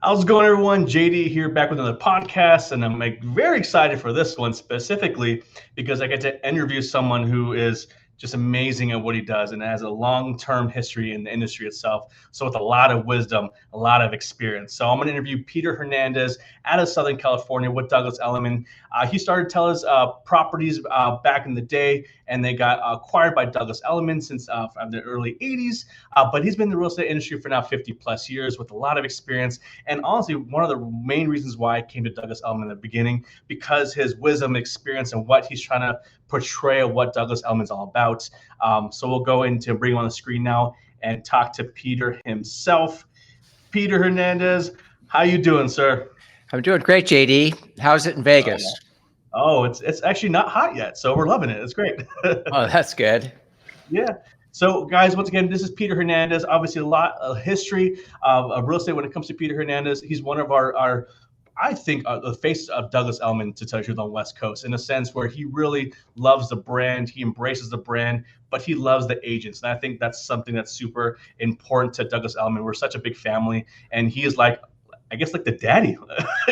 How's it going, everyone? JD here, back with another podcast, and I'm like very excited for this one specifically because I get to interview someone who is just amazing at what he does and has a long-term history in the industry itself. So with a lot of wisdom, a lot of experience. So I'm going to interview Peter Hernandez out of Southern California with Douglas Elliman. He started Telus properties back in the day, and they got acquired by Douglas Elliman since from the early 80s. But he's been in the real estate industry for now 50 plus years with a lot of experience. And honestly, one of the main reasons why I came to Douglas Elliman in the beginning, because his wisdom, experience, and what he's trying to portray of what Douglas Elliman's all about. So we'll go into bring him on the screen now and talk to Peter himself. Peter Hernandez, how you doing, sir? I'm doing great, JD. How's it in Vegas? It's actually not hot yet, so we're loving it. It's great. Oh, that's good. Yeah. So, guys, once again, this is Peter Hernandez. Obviously, a lot of history of real estate when it comes to Peter Hernandez. He's one of our I think, the face of Douglas Elliman, to tell you the truth, on West Coast, in a sense where he really loves the brand, he embraces the brand, but he loves the agents. And I think that's something that's super important to Douglas Elliman. We're such a big family, and he is like, I guess, like the daddy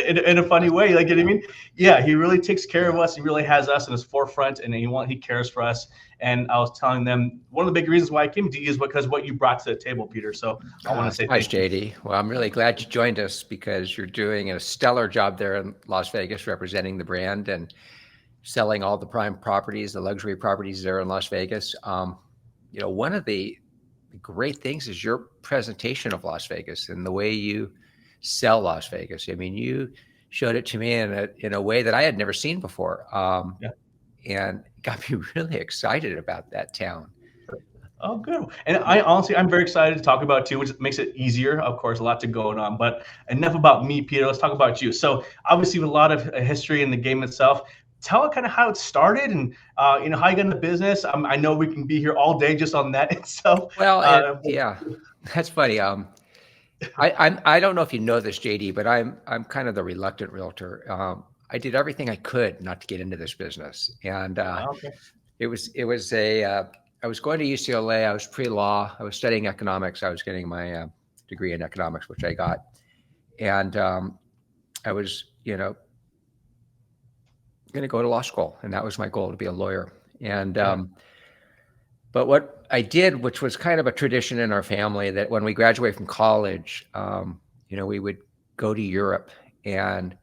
in a funny way. Like, you know what I mean? Yeah, he really takes care of us. He really has us in his forefront, and he cares for us. And I was telling them one of the big reasons why I came to you is because what you brought to the table, Peter. So I want to say Nice, thank you. JD. Well, I'm really glad you joined us because you're doing a stellar job there in Las Vegas representing the brand and selling all the prime properties, the luxury properties there in Las Vegas. One of the great things is your presentation of Las Vegas and the way you sell Las Vegas. I mean, you showed it to me in a way that I had never seen before. Yeah. And got me really excited about that town. Oh, good. And I'm very excited to talk about it too, which makes it easier. Of course, a lot to going on, but enough about me, Peter. Let's talk about you. So, obviously, with a lot of history in the game itself, tell it kind of how it started and how you got into business. I know we can be here all day just on that itself. Well, yeah, that's funny. I don't know if you know this, JD, but I'm kind of the reluctant realtor. I did everything I could not to get into this business, and Okay. it was I was going to UCLA. I was pre-law. I was studying economics. I was getting my degree in economics, which I got, and I was going to go to law school, and that was my goal, to be a lawyer. And but what I did, which was kind of a tradition in our family, that when we graduate from college, we would go to Europe and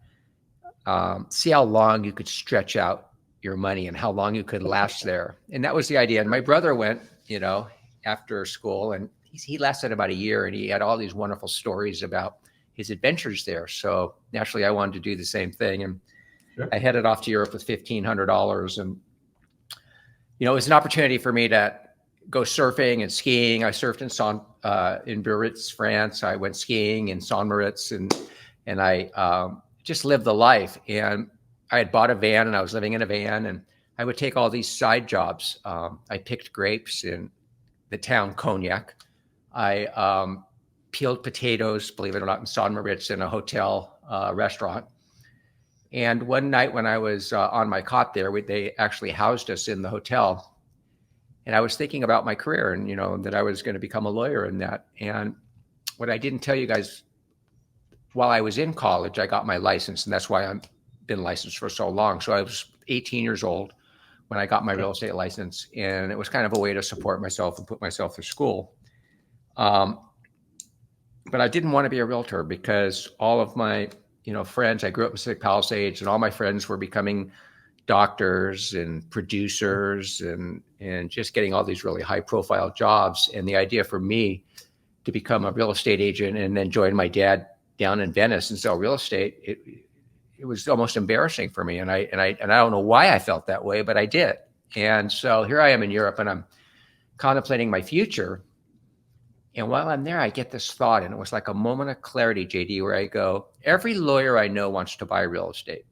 see how long you could stretch out your money and how long you could last there. And that was the idea. And my brother went, after school, and he lasted about a year, and he had all these wonderful stories about his adventures there. So naturally, I wanted to do the same thing. And Sure. I headed off to Europe with $1,500. And, it was an opportunity for me to go surfing and skiing. I surfed in Biarritz, France. I went skiing in Saint Moritz, and I just lived the life. And I had bought a van, and I was living in a van, and I would take all these side jobs. I picked grapes in the town Cognac. I peeled potatoes, believe it or not, in Saint Moritz in a hotel restaurant. And one night when I was on my cot there, they actually housed us in the hotel. And I was thinking about my career and, that I was going to become a lawyer in that. And what I didn't tell you guys, while I was in college, I got my license. And that's why I've been licensed for so long. So I was 18 years old when I got my real estate license. And it was kind of a way to support myself and put myself through school. But I didn't want to be a realtor because all of my friends, I grew up in Pacific Palisades, and all my friends were becoming doctors and producers and just getting all these really high profile jobs. And the idea for me to become a real estate agent and then join my dad down in Venice and sell real estate, it was almost embarrassing for me. And I don't know why I felt that way, but I did. And so here I am in Europe, and I'm contemplating my future. And while I'm there, I get this thought, and it was like a moment of clarity, JD, where I go, every lawyer I know wants to buy real estate.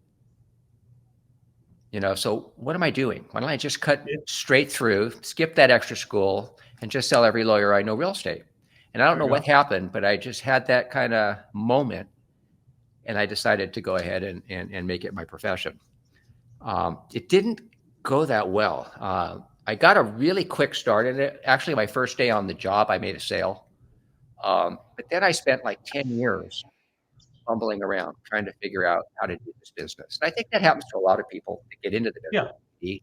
So what am I doing? Why don't I just cut straight through, skip that extra school, and just sell every lawyer I know real estate? And I don't know what happened, but I just had that kind of moment, and I decided to go ahead and make it my profession. It didn't go that well. I got a really quick start in it. Actually, my first day on the job, I made a sale. But then I spent like 10 years fumbling around, trying to figure out how to do this business. And I think that happens to a lot of people that get into the Yeah. business.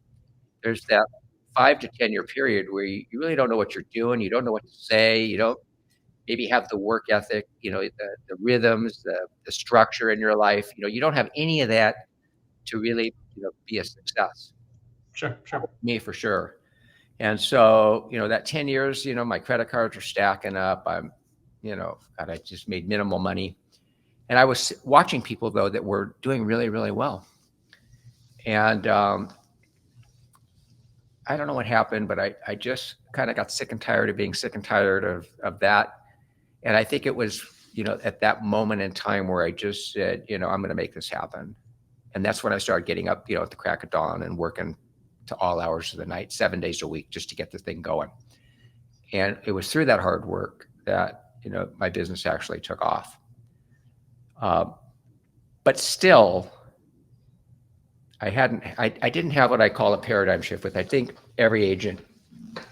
There's that 5 to 10 year period where you really don't know what you're doing. You don't know what to say. You don't maybe have the work ethic, the rhythms, the structure in your life. You don't have any of that to really, be a success. Sure. Sure. Me for sure. And so, that 10 years, my credit cards are stacking up. God, I just made minimal money. And I was watching people, though, that were doing really, really well. And I don't know what happened, but I just kind of got sick and tired of being sick and tired of that. And I think it was, at that moment in time where I just said, I'm going to make this happen. And that's when I started getting up, at the crack of dawn and working to all hours of the night, 7 days a week, just to get the thing going. And it was through that hard work that, my business actually took off. But still, I didn't have what I call a paradigm shift, which I think every agent,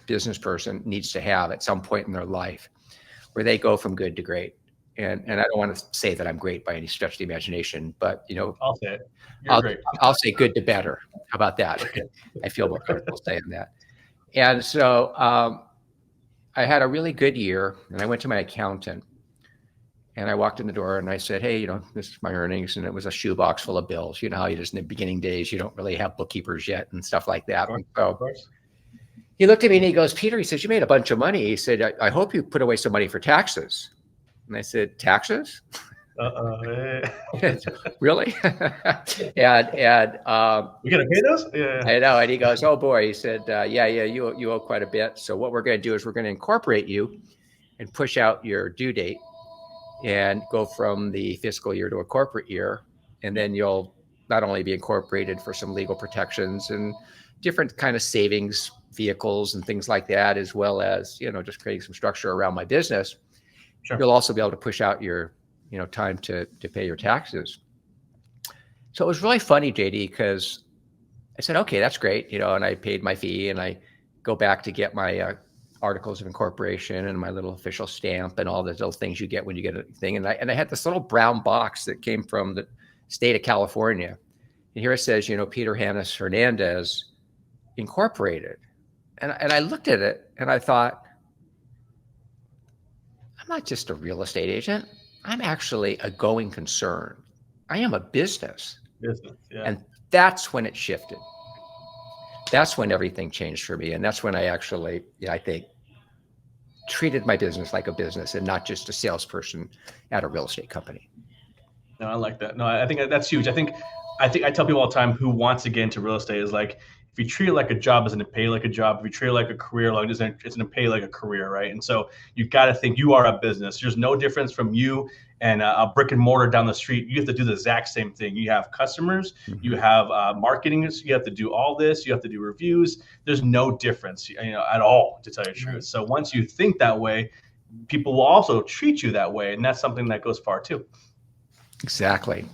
business person needs to have at some point in their life, where they go from good to great. And I don't want to say that I'm great by any stretch of the imagination, but I'll say it. You're great. I'll say good to better. How about that? I feel more comfortable saying that. And so I had a really good year, and I went to my accountant, and I walked in the door and I said, hey, this is my earnings. And it was a shoebox full of bills. You know how you just in the beginning days, you don't really have bookkeepers yet and stuff like that. Of course. He looked at me and he goes, Peter, he says, you made a bunch of money. He said, I hope you put away some money for taxes. And I said, taxes? Really? and we gotta pay those? Yeah. I know. And he goes, oh boy. He said, yeah, you owe quite a bit. So what we're going to do is we're going to incorporate you and push out your due date and go from the fiscal year to a corporate year. And then you'll not only be incorporated for some legal protections and different kind of savings vehicles and things like that, as well as, just creating some structure around my business. Sure. You'll also be able to push out your, time to pay your taxes. So it was really funny, JD, because I said, okay, that's great. And I paid my fee and I go back to get my articles of incorporation and my little official stamp and all the little things you get when you get a thing. And I had this little brown box that came from the state of California. And here it says, Peter Hernandez Incorporated. And I looked at it and I thought, I'm not just a real estate agent. I'm actually a going concern. I am a business. Yeah. And that's when it shifted. That's when everything changed for me. And that's when I actually, I think, treated my business like a business and not just a salesperson at a real estate company. No, I like that. No, I think that's huge. I think I tell people all the time who wants to get into real estate is like, if you treat it like a job, it's going to pay like a job. If you treat it like a career, like it's going to pay like a career, right? And so you've got to think you are a business. There's no difference from you and a brick and mortar down the street. You have to do the exact same thing. You have customers, you have marketing, you have to do all this, you have to do reviews. There's no difference, at all, to tell you the truth. So once you think that way, people will also treat you that way, and that's something that goes far too. Exactly.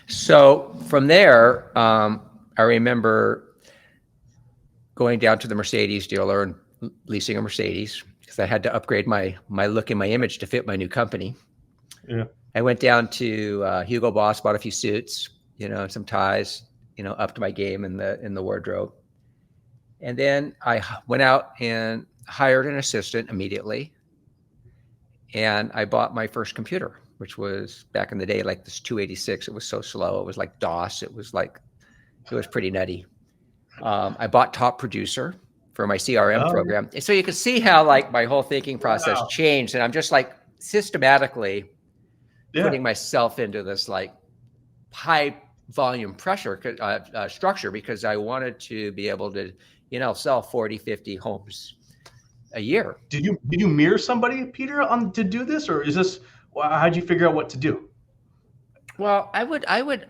So from there, I remember going down to the Mercedes dealer and leasing a Mercedes because I had to upgrade my look and my image to fit my new company. Yeah. I went down to Hugo Boss, bought a few suits, some ties, upped my game in the wardrobe. And then I went out and hired an assistant immediately. And I bought my first computer, which was back in the day, like this 286. It was so slow. It was like DOS. It was pretty nutty. I bought Top Producer for my CRM program. So you can see how like my whole thinking process changed. And I'm just like systematically putting myself into this like high volume pressure structure because I wanted to be able to, sell 40, 50 homes a year. Did you mirror somebody, Peter, to do this, or is this? How'd you figure out what to do? Well, I would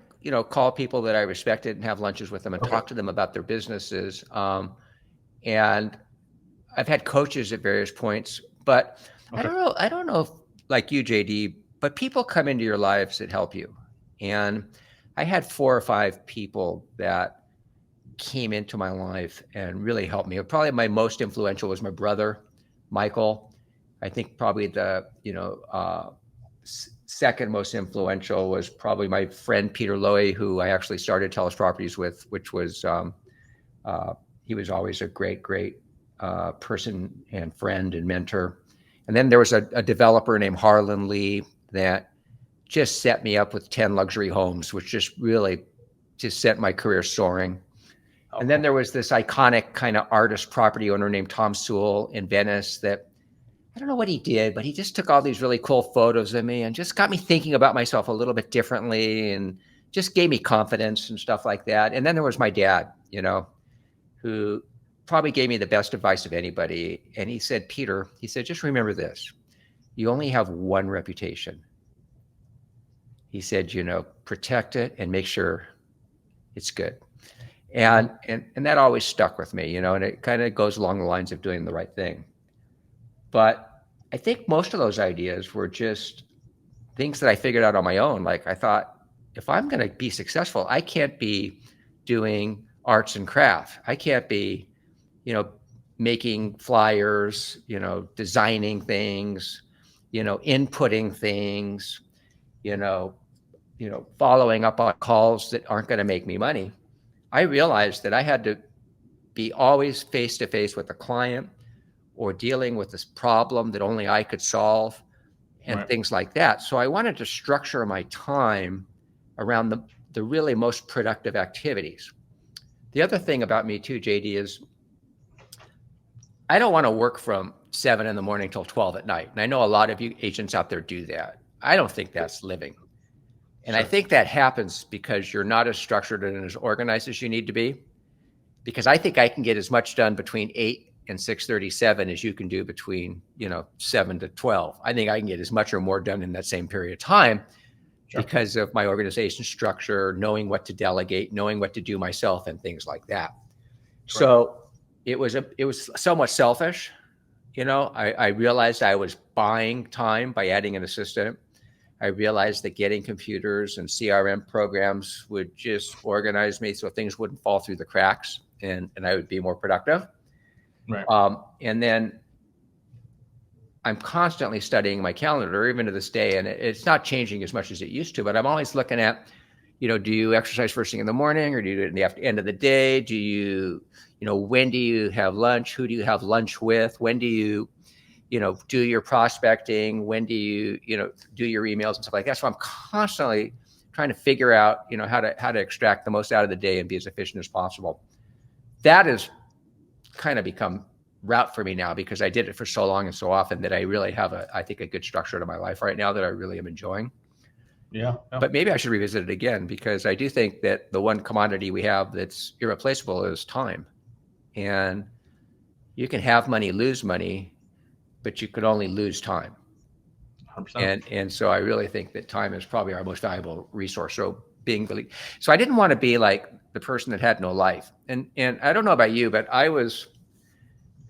call people that I respected and have lunches with them and talk to them about their businesses. And I've had coaches at various points, but I don't know if like you, JD, but people come into your lives that help you. And I had 4 or 5 people that came into my life and really helped me. Probably my most influential was my brother, Michael. I think probably the second most influential was probably my friend Peter Lowy, who I actually started Telus Properties with, which was he was always a great person and friend and mentor. And then there was a developer named Harlan Lee that just set me up with 10 luxury homes, which just really just set my career soaring. Oh, and then there was this iconic kind of artist property owner named Tom Sewell in Venice that I don't know what he did, but he just took all these really cool photos of me and just got me thinking about myself a little bit differently and just gave me confidence and stuff like that. And then there was my dad, who probably gave me the best advice of anybody. And he said, Peter, he said, just remember this. You only have one reputation. He said, protect it and make sure it's good. And that always stuck with me, and it kind of goes along the lines of doing the right thing. But I think most of those ideas were just things that I figured out on my own. Like I thought, if I'm going to be successful, I can't be doing arts and craft. I can't be, making flyers, designing things, inputting things, following up on calls that aren't going to make me money. I realized that I had to be always face to face with the client or dealing with this problem that only I could solve and things like that. So I wanted to structure my time around the really most productive activities. The other thing about me too, JD, is I don't want to work from 7 a.m. till 12 at night. And I know a lot of you agents out there do that. I don't think that's living. And I think that happens because you're not as structured and as organized as you need to be. Because I think I can get as much done between 8 and 6:37 as you can do between 7 to 12. I think I can get as much or more done in that same period of time because of my organization structure, knowing what to delegate, knowing what to do myself, and things like that. So it was somewhat selfish. I realized I was buying time by adding an assistant. I realized that getting computers and CRM programs would just organize me so things wouldn't fall through the cracks and I would be more productive. Right. And then I'm constantly studying my calendar, even to this day, and it's not changing as much as it used to, but I'm always looking at, do you exercise first thing in the morning or do you do it in the end of the day? Do you, when do you have lunch? Who do you have lunch with? When do you, do your prospecting? When do you, do your emails and stuff like that? So I'm constantly trying to figure out, how to extract the most out of the day and be as efficient as possible. That has kind of become route for me now because I did it for so long and so often that I really have I think a good structure to my life right now that I really am enjoying. Yeah. But maybe I should revisit it again because I do think that the one commodity we have that's irreplaceable is time. And you can have money, lose money, but you could only lose time. 100%. And so I really think that time is probably our most valuable resource. So I didn't want to be like the person that had no life. And I don't know about you, but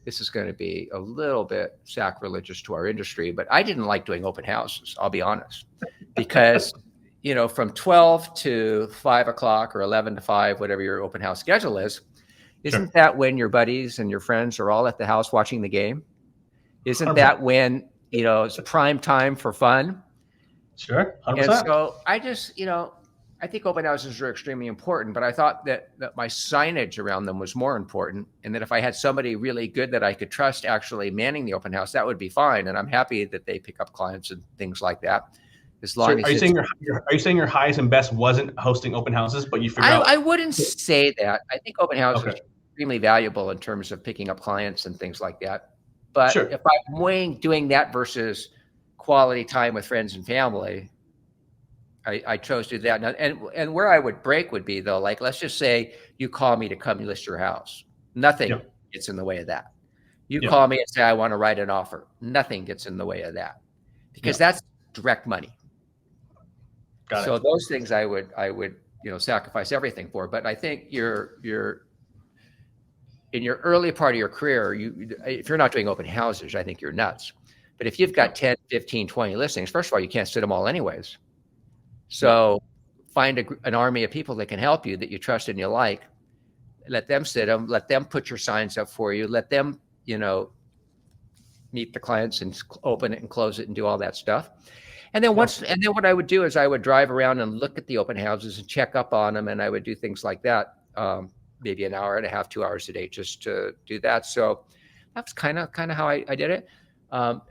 this is going to be a little bit sacrilegious to our industry, but I didn't like doing open houses. I'll be honest, because, from 12 to 5 o'clock or 11 to 5, whatever your open house schedule is, isn't that when your buddies and your friends are all at the house watching the game? Isn't 100%. That when, it's prime time for fun? Sure. 100%. And so I just, I think open houses are extremely important, but I thought that my signage around them was more important. And that if I had somebody really good that I could trust actually manning the open house, that would be fine. And I'm happy that they pick up clients and things like that. As long as are you saying your highest and best wasn't hosting open houses, but you figured out? I wouldn't say that. I think open houses are extremely valuable in terms of picking up clients and things like that. But if I'm weighing doing that versus quality time with friends and family, I chose to do that. And where I would break would be though, like, let's just say you call me to come list your house. Nothing gets in the way of that. You call me and say, I want to write an offer. Nothing gets in the way of that because that's direct money. So those things I would, sacrifice everything for. But I think you're in your early part of your career, if you're not doing open houses, I think you're nuts. But if you've got 10, 15, 20 listings, first of all, you can't sit them all anyways. So find an army of people that can help you, that you trust and you like. Let them sit them. Let them put your signs up for you. Let them, meet the clients and open it and close it and do all that stuff. And then No, what I would do is I would drive around and look at the open houses and check up on them, and I would do things like that, maybe an hour and a half, 2 hours a day, just to do that. So that's kind of how I did it,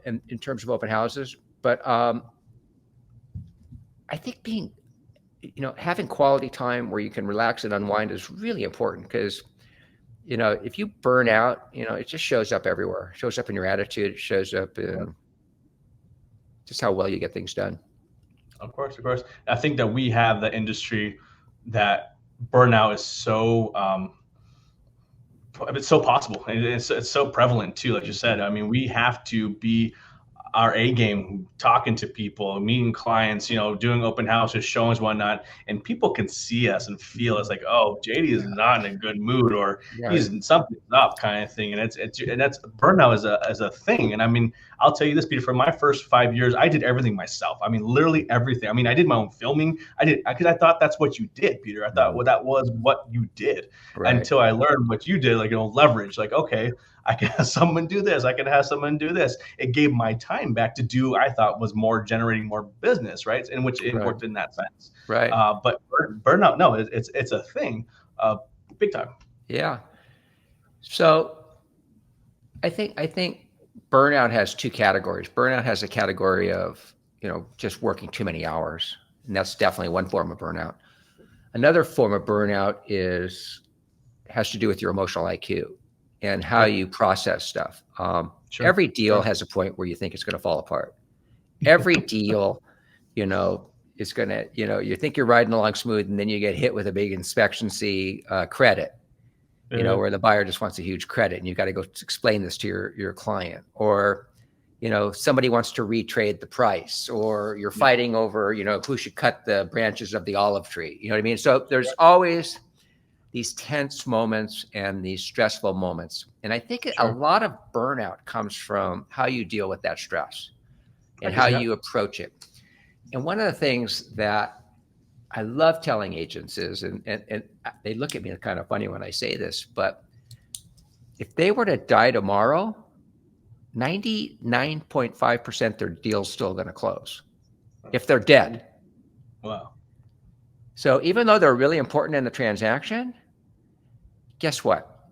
in terms of open houses. But I think having quality time where you can relax and unwind is really important, because if you burn out, it just shows up everywhere. It shows up in your attitude. It shows up in just how well you get things done. of course, of course. I think that we have the industry that burnout is it's so possible, and it's so prevalent too. Like you said, I mean, we have to be our A game, talking to people, meeting clients, doing open houses, showings, whatnot, and people can see us and feel us like, oh, JD is not in a good mood, or Right. he's something's up, kind of thing. And that's burnout is a thing. And I mean, I'll tell you this, Peter. For my first 5 years, I did everything myself. I mean, literally everything. I mean, I did my own filming. Because I thought that's what you did, Peter. I thought, well, that was what you did, Right. until I learned what you did, like leverage. Like, okay, I can have someone do this. I can have someone do this. It gave my time back to do, I thought, was more generating more business, right? In which it Right. worked in that sense. Right. But burnout, no, it's a thing, big time. Yeah. So I think burnout has two categories. Burnout has a category of, just working too many hours. And that's definitely one form of burnout. Another form of burnout has to do with your emotional IQ and how Yep. you process stuff. Sure. Every deal Sure. has a point where you think it's going to fall apart. Every deal, is going to, you think you're riding along smooth, and then you get hit with a big inspection credit, where the buyer just wants a huge credit, and you've got to go explain this to your client. Or, somebody wants to retrade the price, or you're fighting over, who should cut the branches of the olive tree. You know what I mean? So there's always these tense moments and these stressful moments. And I think a Sure. lot of burnout comes from how you deal with that stress I and can how see that. you approach it. And one of the things that I love telling agents is, and they look at me kind of funny when I say this, but if they were to die tomorrow, 99.5% their deal's still going to close if they're dead. Wow. So even though they're really important in the transaction, guess what?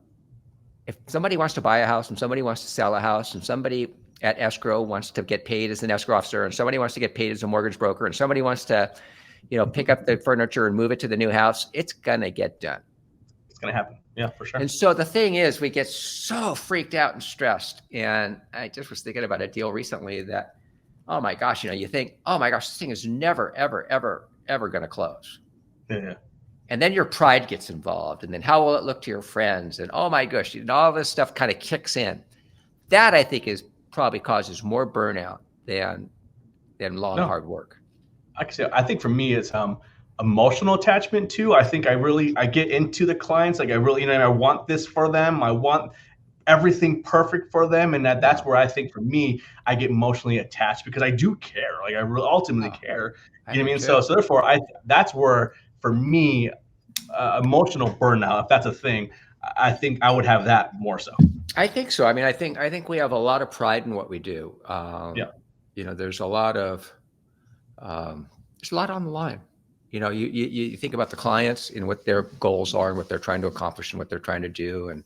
If somebody wants to buy a house, and somebody wants to sell a house, and somebody at escrow wants to get paid as an escrow officer, and somebody wants to get paid as a mortgage broker, and somebody wants to, pick up the furniture and move it to the new house, it's going to get done. It's going to happen. Yeah, for sure. And so the thing is, we get so freaked out and stressed. And I just was thinking about a deal recently that, oh my gosh, you think, oh my gosh, this thing is never, ever, ever, ever going to close. Yeah. And then your pride gets involved. And then how will it look to your friends? And oh my gosh, all this stuff kind of kicks in. That, I think, probably causes more burnout than long, hard work. I think for me, it's emotional attachment too. I think I get into the clients. Like I really, I want this for them. I want everything perfect for them. And that's where I think for me, I get emotionally attached, because I do care. Like I really ultimately care. You know what I mean? So therefore that's where, for me, emotional burnout, if that's a thing, I think I would have that more so. I think so. I mean, I think we have a lot of pride in what we do. There's a lot on the line. You think about the clients and what their goals are and what they're trying to accomplish and what they're trying to do. And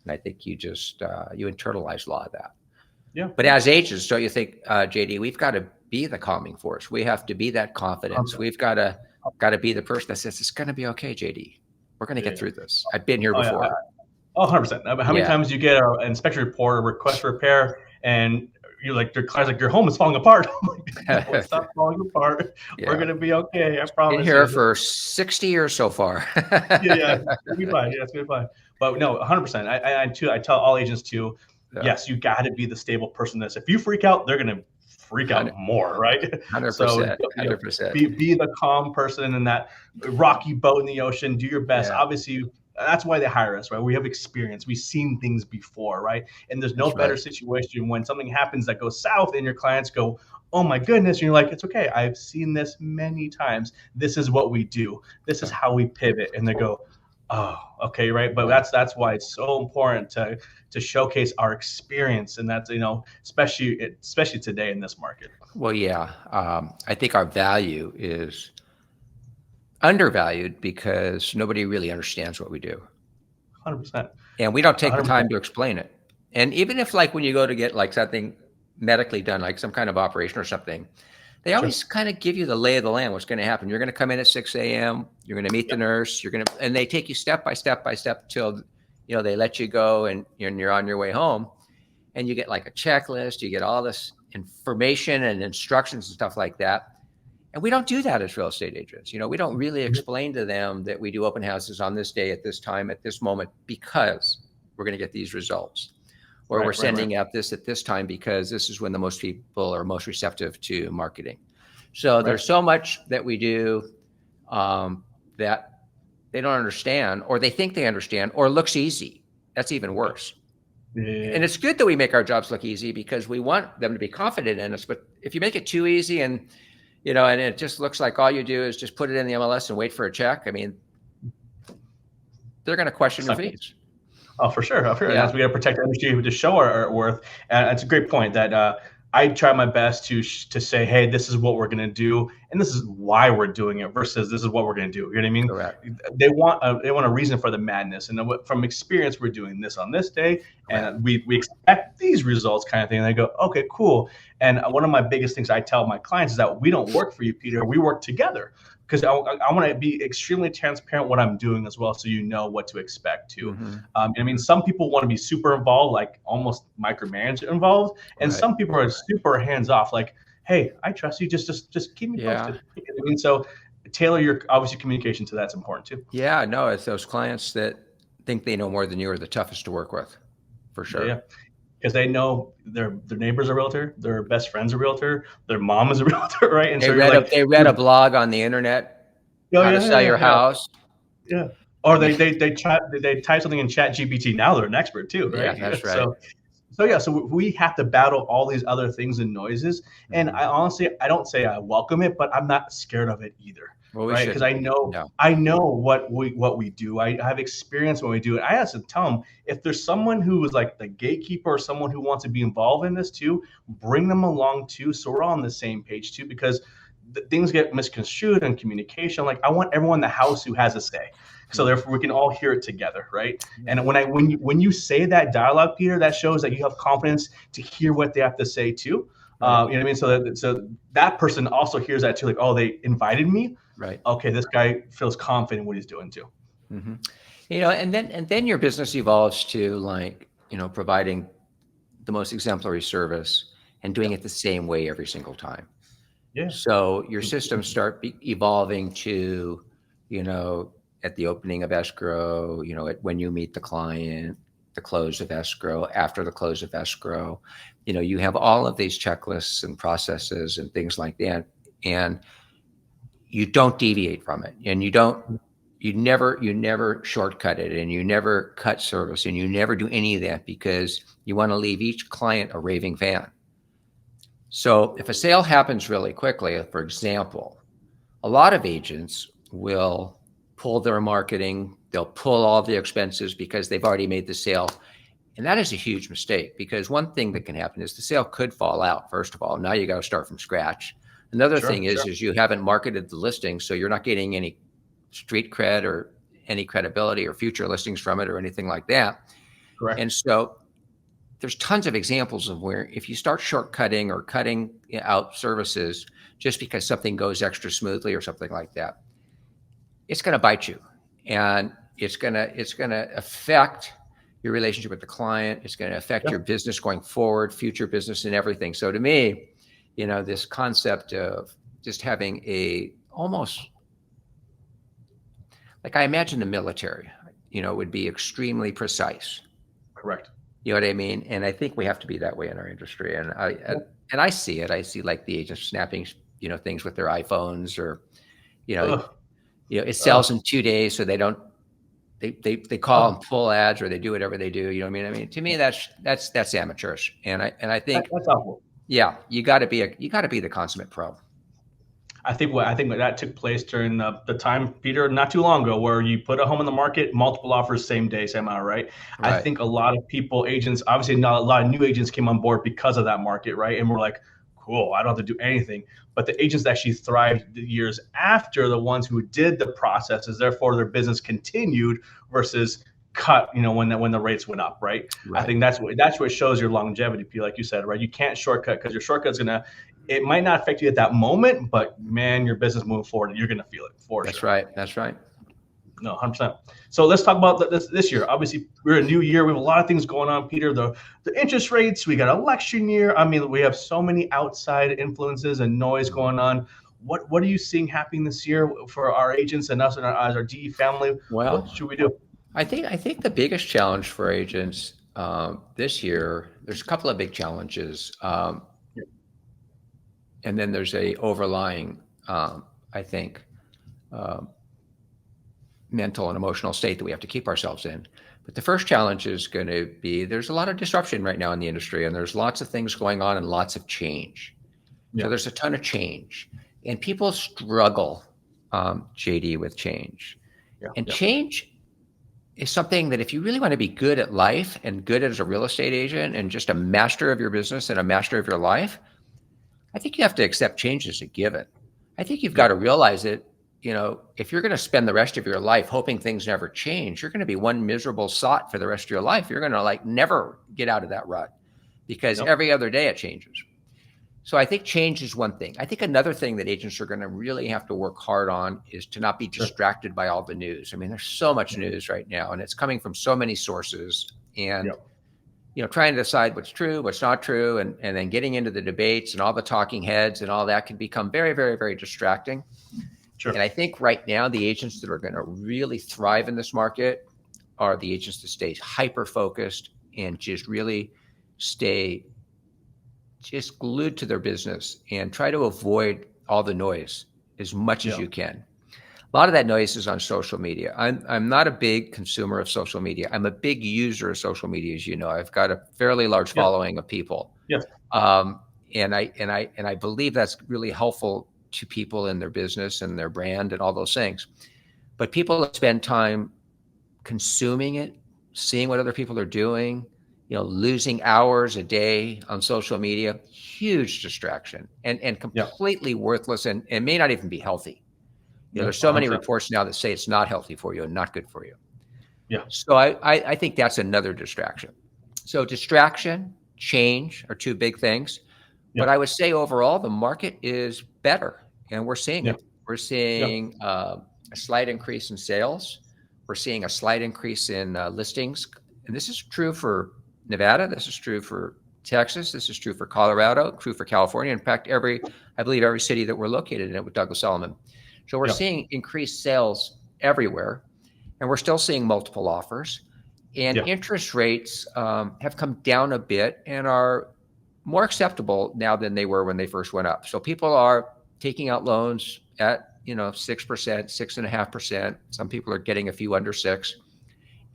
I think you just, you internalize a lot of that. Yeah. But as agents, don't you think, JD, we've got to be the calming force. We have to be that confidence. We've got to be the person that says, it's going to be okay, JD. We're going to get through this. I've been here before. Yeah. 100%. How many times you get an inspection report, a request for repair, and you're like, your client's like, your home is falling apart. I'm like, stop falling apart. Yeah. We're gonna be okay. I promise. Been here for 60 years so far. Yeah, it's be fine. Yeah, it's gonna be fine. But no, 100%. I tell all agents too. Yeah. Yes, you got to be the stable person. If you freak out, they're gonna freak out more, right? 100%. So 100%. Be the calm person in that rocky boat in the ocean. Do your best. Yeah. Obviously, that's why they hire us, right? We have experience. We've seen things before, right? And there's no better situation when something happens that goes south and your clients go, oh my goodness. And you're like, it's okay. I've seen this many times. This is what we do. This is how we pivot. And they go, Oh, okay, right. But Yeah. that's why it's so important to showcase our experience, and that's especially today in this market. Well, yeah. I think our value is undervalued because nobody really understands what we do. 100%. And we don't take the 100%. time to explain it. And even if like when you go to get like something medically done, like some kind of operation or something, they Sure. always kind of give you the lay of the land, what's going to happen. You're going to come in at 6 a.m. You're going to meet the Yeah. nurse. And they take you step by step by step till, they let you go and you're on your way home. And you get like a checklist. You get all this information and instructions and stuff like that. And we don't do that as real estate agents. We don't really explain to them that we do open houses on this day, at this time, at this moment, because we're going to get these results. Or we're Right. Right. Right. sending out this at this time because this is when the most people are most receptive to marketing. So Right. there's so much that we do that they don't understand, or they think they understand, or looks easy. That's even worse. Yeah. And it's good that we make our jobs look easy because we want them to be confident in us. But if you make it too easy and it just looks like all you do is just put it in the MLS and wait for a check, I mean, they're going to question your fees. Oh, for sure. For sure. Yeah. And we got to protect our industry to show our worth. And it's a great point that I try my best to say, hey, this is what we're going to do, and this is why we're doing it, versus this is what we're going to do. You know what I mean? Correct. They want a reason for the madness, and from experience, we're doing this on this day, and we expect these results, kind of thing. And they go, okay, cool. And one of my biggest things I tell my clients is that we don't work for you, Peter. We work together. Because I want to be extremely transparent what I'm doing as well, so you know what to expect too. Mm-hmm. I mean, some people want to be super involved, like almost micromanage involved, and some people are super hands off, like, hey, I trust you, just keep me posted. I mean, so tailor your obviously communication to that's important too. Yeah, no, it's those clients that think they know more than you are the toughest to work with, for sure. Yeah. Because they know their neighbor's a realtor, their best friend's a realtor, their mom is a realtor, right? And they read a blog on the internet how to sell your house. Yeah. Or they type something in Chat GPT. Now they're an expert too, right? Yeah, that's right. So we have to battle all these other things and noises. And I honestly, I don't say I welcome it, but I'm not scared of it either. Well, right? Because I know what we do. I have experience when we do it. I have to tell them, if there's someone who is like the gatekeeper or someone who wants to be involved in this too, bring them along too, so we're all on the same page too. Because things get misconstrued in communication. Like, I want everyone in the house who has a say, so therefore we can all hear it together, right? And when you say that dialogue, Peter, that shows that you have confidence to hear what they have to say too. You know what I mean? So that person also hears that too, like, oh, they invited me. Right. Okay, this guy feels confident in what he's doing too. Mm-hmm. And then your business evolves to, like, providing the most exemplary service and doing it the same way every single time. Yeah. So your systems start evolving to, at the opening of escrow, when you meet the client, the close of escrow, after the close of escrow, you have all of these checklists and processes and things like that. And you don't deviate from it, and you never shortcut it, and you never cut service, and you never do any of that because you want to leave each client a raving fan. So if a sale happens really quickly, for example, a lot of agents will pull their marketing, they'll pull all the expenses because they've already made the sale. And that is a huge mistake, because one thing that can happen is the sale could fall out. First of all, now you got to start from scratch. Another thing is you haven't marketed the listing, so you're not getting any street cred or any credibility or future listings from it or anything like that. Correct. And so there's tons of examples of where if you start shortcutting or cutting out services just because something goes extra smoothly or something like that, it's going to bite you, and it's going to affect your relationship with the client. It's going to affect your business going forward, future business, and everything. So to me, this concept of just having almost like, I imagine the military, would be extremely precise. Correct. You know what I mean? And I think we have to be that way in our industry. And I see it. I see, like, the agents snapping, things with their iPhones, or, it sells in 2 days, so they don't. They call and pull ads, or they do whatever they do. You know what I mean? I mean, to me, that's amateurish. And I think that's awful. Yeah, you got to be the consummate pro. I think that took place during the time, Peter, not too long ago, where you put a home on the market, multiple offers, same day, same amount, right? I Right. think a lot of people, agents, obviously not a lot of new agents came on board because of that market, right? And we're like, cool, I don't have to do anything. But the agents that actually thrived the years after, the ones who did the processes, therefore their business continued versus cut, when the rates went up, right? I Right. think that's what shows your longevity, P, like you said, right? You can't shortcut, because your shortcut's gonna, it might not affect you at that moment, but man, your business moving forward, and you're gonna feel it for That's sure. right. That's right. No, 100%. So let's talk about this year. Obviously, we're a new year. We have a lot of things going on, Peter. The interest rates. We got election year. I mean, we have so many outside influences and noise going on. What are you seeing happening this year for our agents and us and our DE family? What Well, should we do? I think the biggest challenge for agents this year, there's a couple of big challenges, and then there's a overlying, I think, um, mental and emotional state that we have to keep ourselves in. But the first challenge is going to be there's a lot of disruption right now in the industry, and there's lots of things going on and lots of change. So Yeah, there's a ton of change, and people struggle, JD, with change. yeah, And yeah, change is something that if you really want to be good at life and good as a real estate agent and just a master of your business and a master of your life, I think you have to accept change as a given. I think you've got yeah, to realize it. If you're going to spend the rest of your life hoping things never change, you're going to be one miserable sot for the rest of your life. You're going to like never get out of that rut because yep, every other day it changes. So I think change is one thing. I think another thing that agents are going to really have to work hard on is to not be sure, distracted by all the news. I mean, there's so much yeah, news right now, and it's coming from so many sources. And yep, trying to decide what's true, what's not true, and then getting into the debates and all the talking heads and all that can become very, very, very distracting. sure, And I think right now the agents that are going to really thrive in this market are the agents that stay hyper focused and just really stay just glued to their business and try to avoid all the noise as much as yeah, you can. A lot of that noise is on social media. I'm not a big consumer of social media. I'm a big user of social media, as you know. I've got a fairly large yes, following of people, yes, and I believe that's really helpful to people in their business and their brand and all those things. But people that spend time consuming it, seeing what other people are doing, losing hours a day on social media, huge distraction and yeah, completely worthless and may not even be healthy. yeah, There's so many 100%. reports now that say it's not healthy for you and not good for you. Yeah, So I think that's another distraction. So distraction, change are two big things. yeah, But I would say overall, the market is better, and we're seeing yeah, it. We're yeah, seeing a slight increase in sales. We're seeing a slight increase in listings. And this is true for Nevada. This is true for Texas. This is true for Colorado, true for California. In fact, I believe every city that we're located in with Douglas Elliman. So we're yeah, seeing increased sales everywhere, and we're still seeing multiple offers. And yeah, interest rates have come down a bit and are more acceptable now than they were when they first went up. So people are taking out loans at 6%, 6.5%. Some people are getting a few under 6,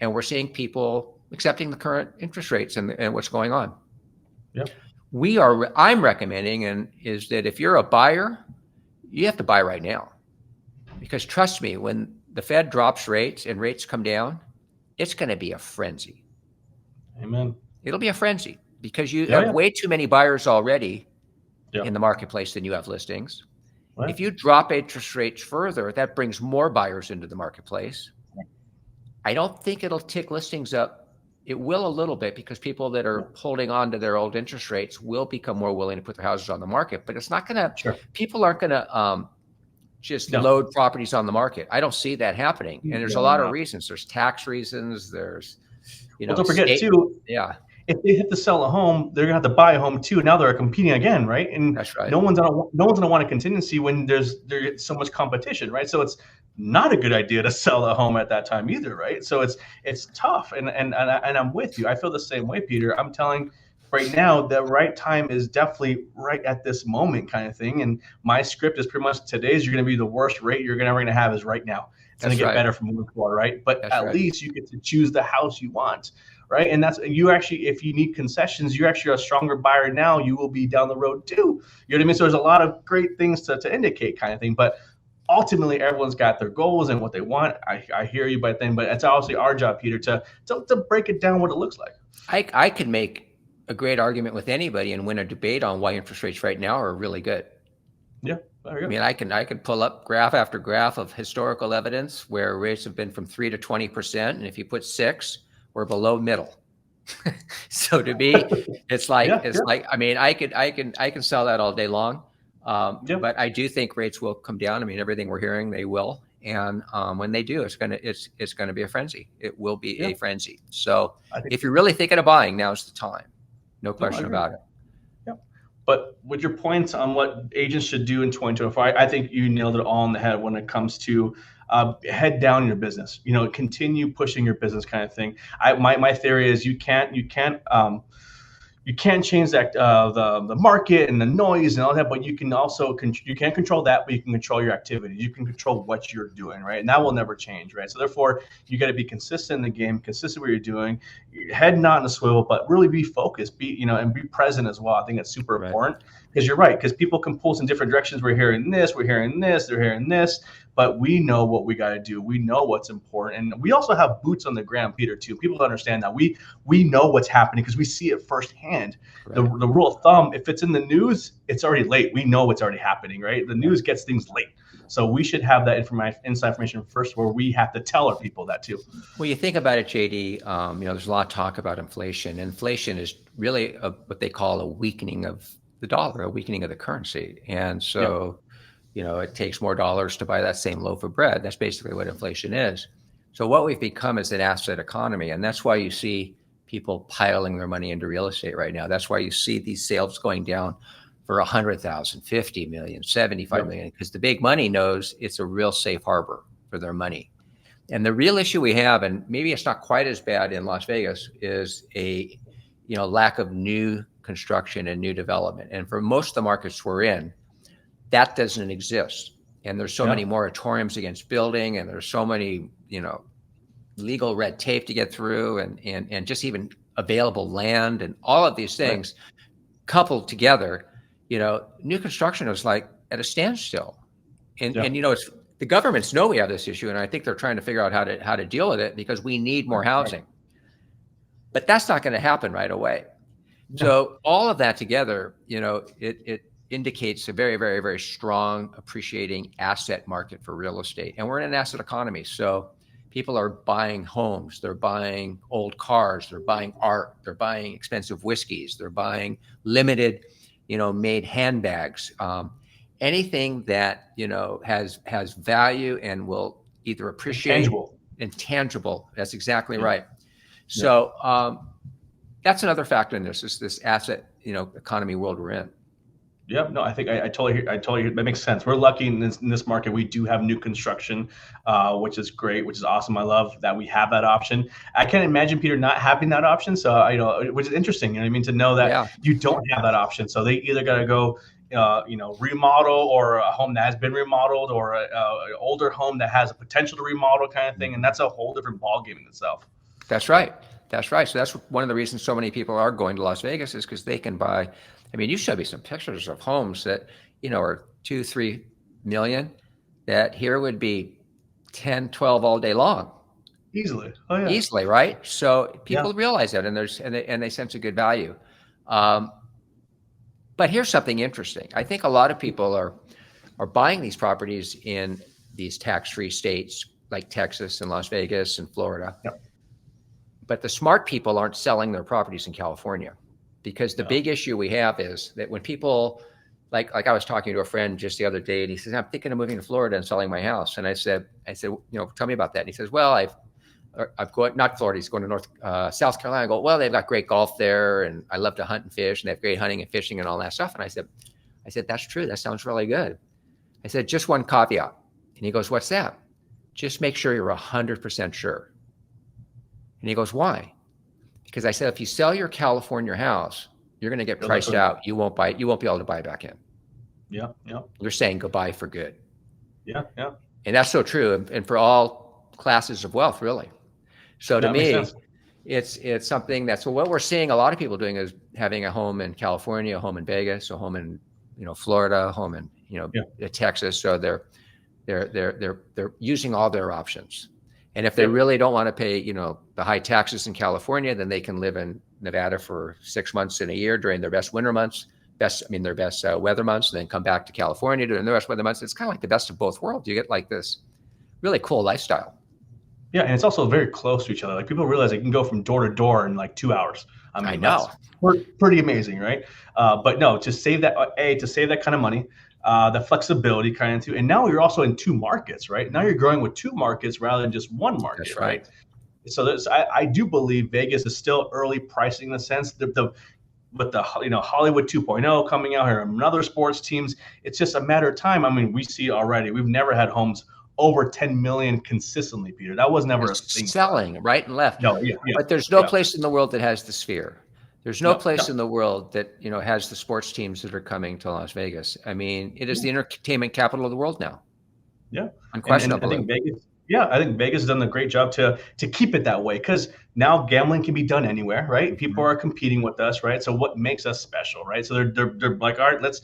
and we're seeing people accepting the current interest rates and what's going on. yeah, I'm recommending is that if you're a buyer, you have to buy right now. Because trust me, when the Fed drops rates and rates come down, it's going to be a frenzy. amen. It'll be a frenzy because you Yeah, have yeah, way too many buyers already yeah, in the marketplace than you have listings. right, If you drop interest rates further, that brings more buyers into the marketplace. I don't think it'll tick listings up. It will a little bit because people that yeah, are holding on to their old interest rates will become more willing to put their houses on the market. But it's not going to, sure, people aren't going to just no, load properties on the market. I don't see that happening. And there's a no, lot of no. reasons. There's tax reasons. There's, Well, don't forget state. too, Yeah, if they hit to sell a home, they're gonna have to buy a home too. Now they're competing again, right? And that's right. no one's gonna want a contingency when there's so much competition, right? So it's not a good idea to sell a home at that time either, right? So it's tough, and I'm with you. I feel the same way, Peter. I'm telling right now the right time is definitely right at this moment, kind of thing. And my script is pretty much today's. You're gonna be the worst rate you're gonna have is right now. It's gonna That's get right. better from moving forward, right? But That's at right. least you get to choose the house you want. right? And that's you actually, if you need concessions, you're actually a stronger buyer now. You will be down the road too. You know what I mean? So there's a lot of great things to indicate kind of thing, but ultimately everyone's got their goals and what they want. I hear you, but it's obviously our job, Peter, to break it down what it looks like. I could make a great argument with anybody and win a debate on why interest rates right now are really good. Yeah. I mean, I can pull up graph after graph of historical evidence where rates have been from 3 to 20%, and if you put 6, we're below middle. So to me, it's like I mean, I can sell that all day long. But I do think rates will come down. I mean, everything we're hearing, they will, and when they do, it's gonna be a frenzy. It will be a frenzy. So if you're really thinking of buying, now's the time. No question about it. But with your points on what agents should do in 2024, I think you nailed it all on the head when it comes to head down in your business. You know, continue pushing your business kind of thing. My theory is you can't change that the market and the noise and all that, but you can also you can't control that, but you can control your activity. You can control what you're doing, right? And that will never change, right? So therefore, you got to be consistent in the game, consistent what you're doing, your head not in a swivel, but really be focused, and be present as well. I think that's super important because you're right, because people can pull us in different directions. We're hearing this, they're hearing this, but we know what we got to do. We know what's important, and we also have boots on the ground, Peter, too. People understand that we know what's happening because we see it firsthand. Right. The rule of thumb, if it's in the news, it's already late. We know what's already happening, right? The news gets things late. So we should have that inside information first, where we have to tell our people that too. Well, you think about it, JD, there's a lot of talk about inflation. Inflation is really what they call a weakening of the dollar, a weakening of the currency. And so, it takes more dollars to buy that same loaf of bread. That's basically what inflation is. So what we've become is an asset economy. And that's why you see people piling their money into real estate right now. That's why you see these sales going down for 100,000, 50 million, 75 million, because the big money knows it's a real safe harbor for their money. And the real issue we have, and maybe it's not quite as bad in Las Vegas, is a lack of new construction and new development. And for most of the markets we're in, that doesn't exist. And there's so many moratoriums against building, and there's so many, legal red tape to get through, and just even available land and all of these things coupled together. New construction is like at a standstill, and it's the governments know we have this issue, and I think they're trying to figure out how to deal with it because we need more housing. But that's not going to happen right away. No. So all of that together, it indicates a very, very, very strong appreciating asset market for real estate, and we're in an asset economy. So people are buying homes, they're buying old cars, they're buying art, they're buying expensive whiskeys, they're buying limited, made handbags. Anything that has value and will either appreciate intangible. That's exactly right. So that's another factor in this is this asset economy world we're in. Yeah, no, I think I totally hear that makes sense. We're lucky in this market. We do have new construction, which is great, which is awesome. I love that we have that option. I can't imagine Peter not having that option. So which is interesting. You know what I mean? To know that you don't have that option. So they either got to go, remodel, or a home that has been remodeled, or an older home that has a potential to remodel kind of thing. And that's a whole different ballgame in itself. That's right. That's right. So that's one of the reasons so many people are going to Las Vegas is because they can buy. I mean, you showed me some pictures of homes that, are 2-3 million that here would be 10, 12 all day long. Easily. Easily, right? So people realize that, and they sense a good value. But here's something interesting. I think a lot of people are buying these properties in these tax-free states like Texas and Las Vegas and Florida. Yep. But the smart people aren't selling their properties in California. Because the big issue we have is that when people, like I was talking to a friend just the other day, and he says, I'm thinking of moving to Florida and selling my house. And I said, tell me about that. And he says, well, I've going, not Florida, he's going to South Carolina. I go, well, they've got great golf there, and I love to hunt and fish, and they have great hunting and fishing and all that stuff. And I said, that's true. That sounds really good. I said, just one caveat. And he goes, what's that? Just make sure you're 100% sure. And he goes, why? Because I said, if you sell your California house, you're going to get priced out. You won't be able to buy back in. Yeah. You're saying goodbye for good. Yeah. And that's so true. And for all classes of wealth, really. So to me, it's something that's, well, what we're seeing a lot of people doing is having a home in California, a home in Vegas, a home in, Florida, a home in, Yeah. Texas. So they're using all their options. And if they Yep. really don't want to pay, the high taxes in California, then they can live in Nevada for 6 months in a year during their best winter months, their best weather months, and then come back to California during the best weather months. It's kind of like the best of both worlds. You get like this really cool lifestyle. Yeah, and it's also very close to each other. Like people realize they can go from door to door in like 2 hours. I mean, I know. that's pretty amazing, right? But no, to save that, to save that kind of money, the flexibility kind of too, and now you're also in two markets, right? Now you're growing with two markets rather than just one market, That's right? So I do believe Vegas is still early pricing in the sense with the Hollywood 2.0 coming out here and other sports teams, it's just a matter of time. I mean, we see already. We've never had homes over 10 million consistently, Peter. That was never a thing. Selling right and left. No, but there's no place in the world that has the Sphere. There's no place in the world that has the sports teams that are coming to Las Vegas. I mean, it is the entertainment capital of the world now. Yeah, unquestionably. And I think Vegas has done a great job to keep it that way, because now gambling can be done anywhere, right? People are competing with us, right? So what makes us special, right? So they're like, all right, let's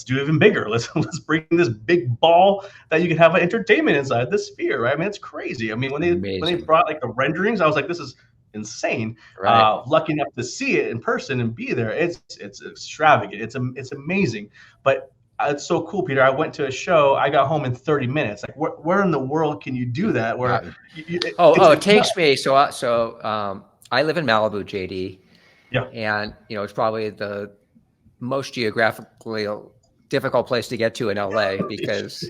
do even bigger. Let's bring this big ball that you can have entertainment inside the Sphere, right? I mean, it's crazy. I mean, when they brought like the renderings, I was like, this is insane. Right. Lucky enough to see it in person and be there. It's extravagant. It's amazing. But it's so cool, Peter. I went to a show. I got home in 30 minutes. Like, where in the world can you do that? Where? It takes me. So I live in Malibu, JD. Yeah. And it's probably the most geographically difficult place to get to in LA, because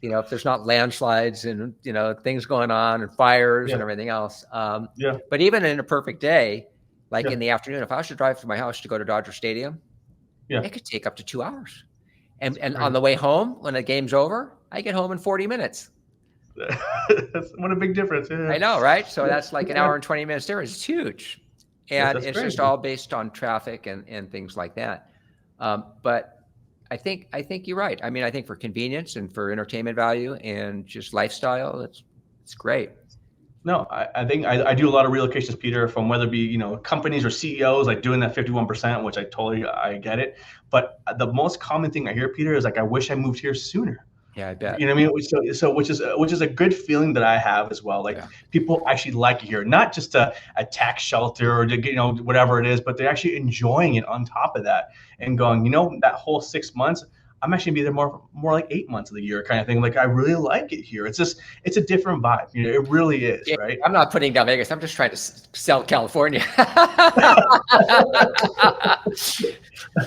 if there's not landslides and things going on and fires and everything else. But even in a perfect day, like in the afternoon, if I was to drive from my house to go to Dodger Stadium, it could take up to 2 hours. And on the way home, when the game's over, I get home in 40 minutes. What a big difference. Yeah. I know, right? So that's like an hour and 20 minutes difference. It's huge. And it's just all based on traffic and things like that. But I think you're right. I mean, I think for convenience and for entertainment value and just lifestyle, it's great. No, I think I do a lot of relocations, Peter, from whether it be, companies or CEOs, like doing that 51%, which I get it. But the most common thing I hear, Peter, is like, I wish I moved here sooner. Yeah, I bet. You know what I mean? So which is a good feeling that I have as well. Like people actually like it here, not just a tax shelter or whatever it is, but they're actually enjoying it on top of that and going, that whole 6 months, I'm actually gonna be there more like 8 months of the year kind of thing. Like, I really like it here. It's a different vibe. It really is, right? I'm not putting down Vegas. I'm just trying to sell California.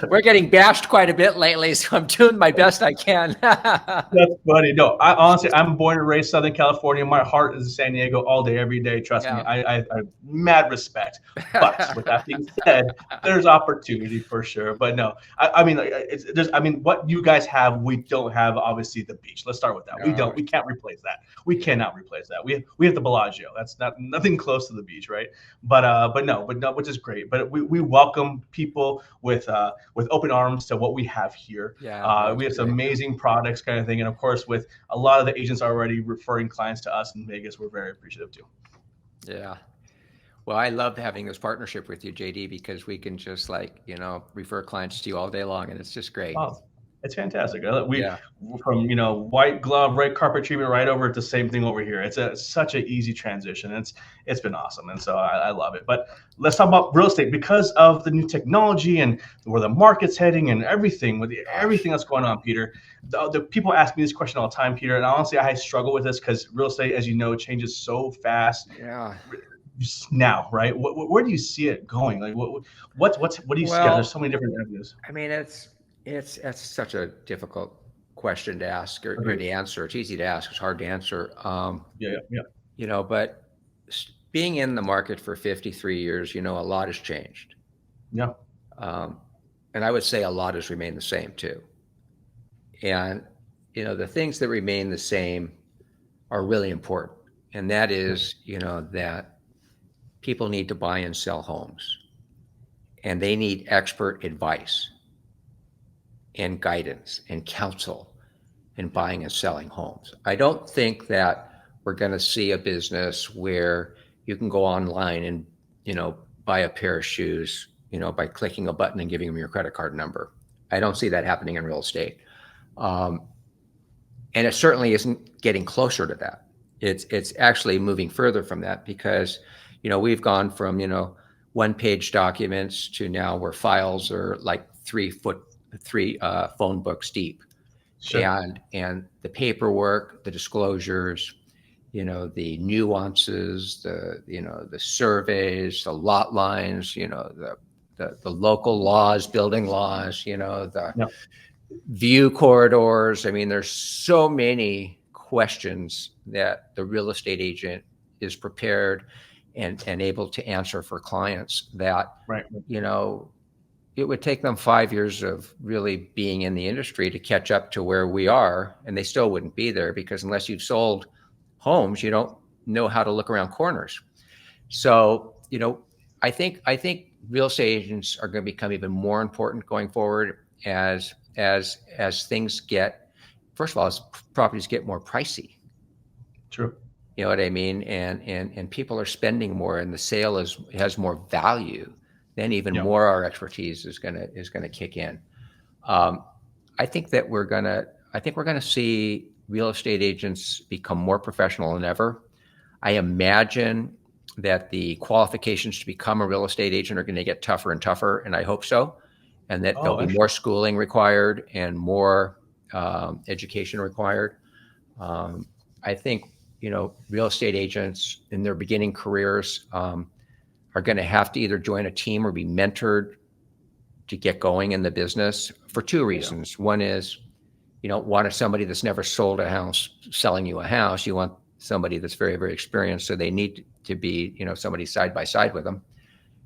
We're getting bashed quite a bit lately, so I'm doing my best I can. That's funny. No, honestly, I'm born and raised Southern California. My heart is in San Diego all day, every day. Trust me, I mad respect. But with that being said, there's opportunity for sure. But no, I mean, what you guys have, we don't have. Obviously, the beach. Let's start with that. We can't replace that. We cannot replace that. We have the Bellagio. That's nothing close to the beach, right? But no, which is great. But we welcome people with open arms to what we have here. We have some amazing products kind of thing. And of course, with a lot of the agents already referring clients to us in Vegas, we're very appreciative too. Yeah. Well, I love having this partnership with you, JD, because we can just refer clients to you all day long, and it's just great. Wow. It's fantastic. From white glove, red carpet treatment, right over to the same thing over here. It's such an easy transition. It's been awesome, and so I love it. But let's talk about real estate, because of the new technology and where the market's heading and everything everything that's going on, Peter. The people ask me this question all the time, Peter, and honestly, I struggle with this because real estate, as you know, changes so fast. Yeah. Now, right? Where do you see it going? Like, what do you see? There's so many different avenues. I mean, it's such a difficult question to ask or to answer. It's easy to ask. It's hard to answer. But being in the market for 53 years, a lot has changed. Yeah. And I would say a lot has remained the same too. And, the things that remain the same are really important. And that is, that people need to buy and sell homes, and they need expert advice and guidance and counsel in buying and selling homes. I don't think that we're going to see a business where you can go online and buy a pair of shoes, by clicking a button and giving them your credit card number. I don't see that happening in real estate. And it certainly isn't getting closer to that. It's actually moving further from that because, we've gone from, one-page documents to now where files are like three phone books deep. Sure. And the paperwork, the disclosures, the nuances, the surveys, the lot lines, the local laws, building laws, the Yep. view corridors. I mean, there's so many questions that the real estate agent is prepared and able to answer for clients that, Right. it would take them 5 years of really being in the industry to catch up to where we are, and they still wouldn't be there because unless you've sold homes, you don't know how to look around corners. So, I think real estate agents are going to become even more important going forward as things get, first of all, as properties get more pricey. True. You know what I mean? And people are spending more, and the sale has more value. Then even more our expertise is gonna kick in. I think we're gonna see real estate agents become more professional than ever. I imagine that the qualifications to become a real estate agent are going to get tougher and tougher, and I hope so, and that there'll be more schooling required and more education required. I think real estate agents in their beginning careers are going to have to either join a team or be mentored to get going in the business for two reasons. One is you don't want somebody that's never sold a house selling you a house. You want somebody that's very, very experienced. So they need to be, somebody side by side with them,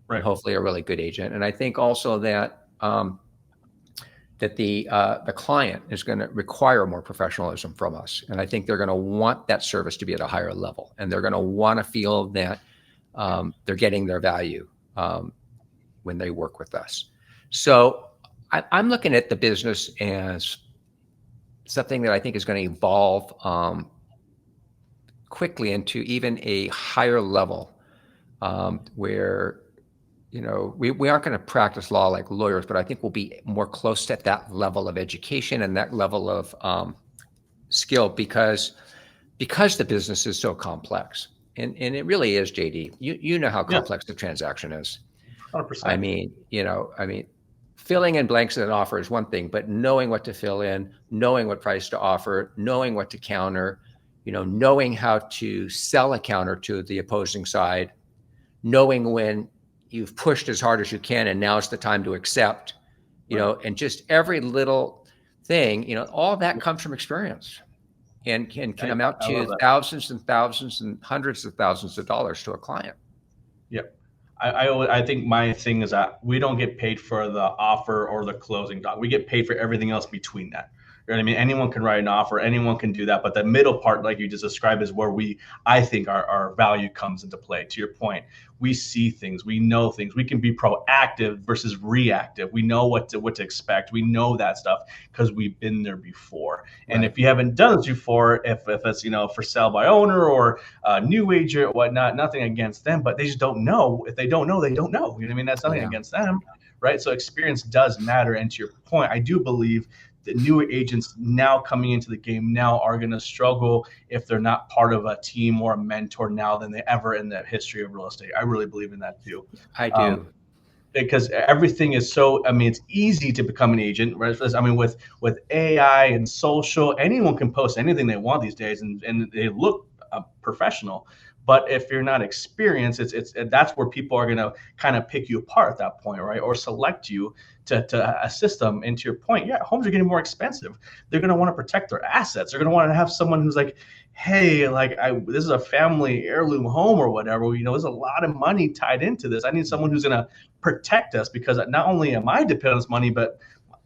right? And hopefully a really good agent. And I think also that the client is going to require more professionalism from us. And I think they're going to want that service to be at a higher level, and they're going to want to feel that they're getting their value when they work with us. So I'm looking at the business as something that I think is going to evolve quickly into even a higher level where, we aren't going to practice law like lawyers, but I think we'll be more close to that level of education and that level of skill because the business is so complex. And it really is, JD. You know how complex the transaction is. 100%. I mean, filling in blanks in an offer is one thing, but knowing what to fill in, knowing what price to offer, knowing what to counter, knowing how to sell a counter to the opposing side, knowing when you've pushed as hard as you can and now it's the time to accept, and just every little thing, all that comes from experience and can amount to thousands and thousands and hundreds of thousands of dollars to a client. Yep. I think my thing is that we don't get paid for the offer or the closing doc. We get paid for everything else between that. You know what I mean? Anyone can write an offer, anyone can do that. But the middle part, like you just described, is where I think our value comes into play. To your point, we see things, we know things. We can be proactive versus reactive. We know what to expect. We know that stuff because we've been there before. And if you haven't done this before, if it's for sale by owner or a new agent or whatnot, nothing against them, but they just don't know. If they don't know, they don't know. You know what I mean? That's nothing against them, right? So experience does matter. And to your point, I do believe the newer agents now coming into the game now are going to struggle if they're not part of a team or a mentor now than they ever in the history of real estate. I really believe in that too. I do. Because everything is so, it's easy to become an agent, right? With AI and social, anyone can post anything they want these days and they look professional. But if you're not experienced, that's where people are going to kind of pick you apart at that point, right? Or select you to assist them. And to your point, homes are getting more expensive. They're going to want to protect their assets. They're going to want to have someone who's like, hey, this is a family heirloom home or whatever. There's a lot of money tied into this. I need someone who's going to protect us because not only am I dependent on this money, but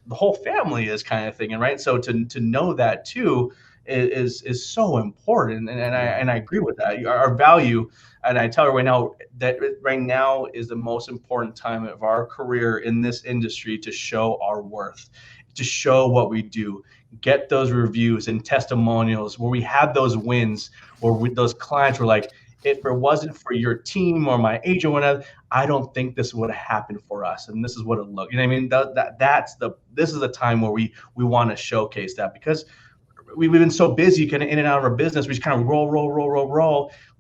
the whole family is kind of thing. And right, so to know that too is so important, and I agree with that. Our value, and I tell you right now that right now is the most important time of our career in this industry to show our worth, to show what we do, get those reviews and testimonials where we have those wins, where those clients were like, if it wasn't for your team or my agent or whatever, I don't think this would have happened for us. And this is what it looked. You know what I mean? This is the time where we want to showcase that, because we've been so busy kind of in and out of our business. We just kind of roll.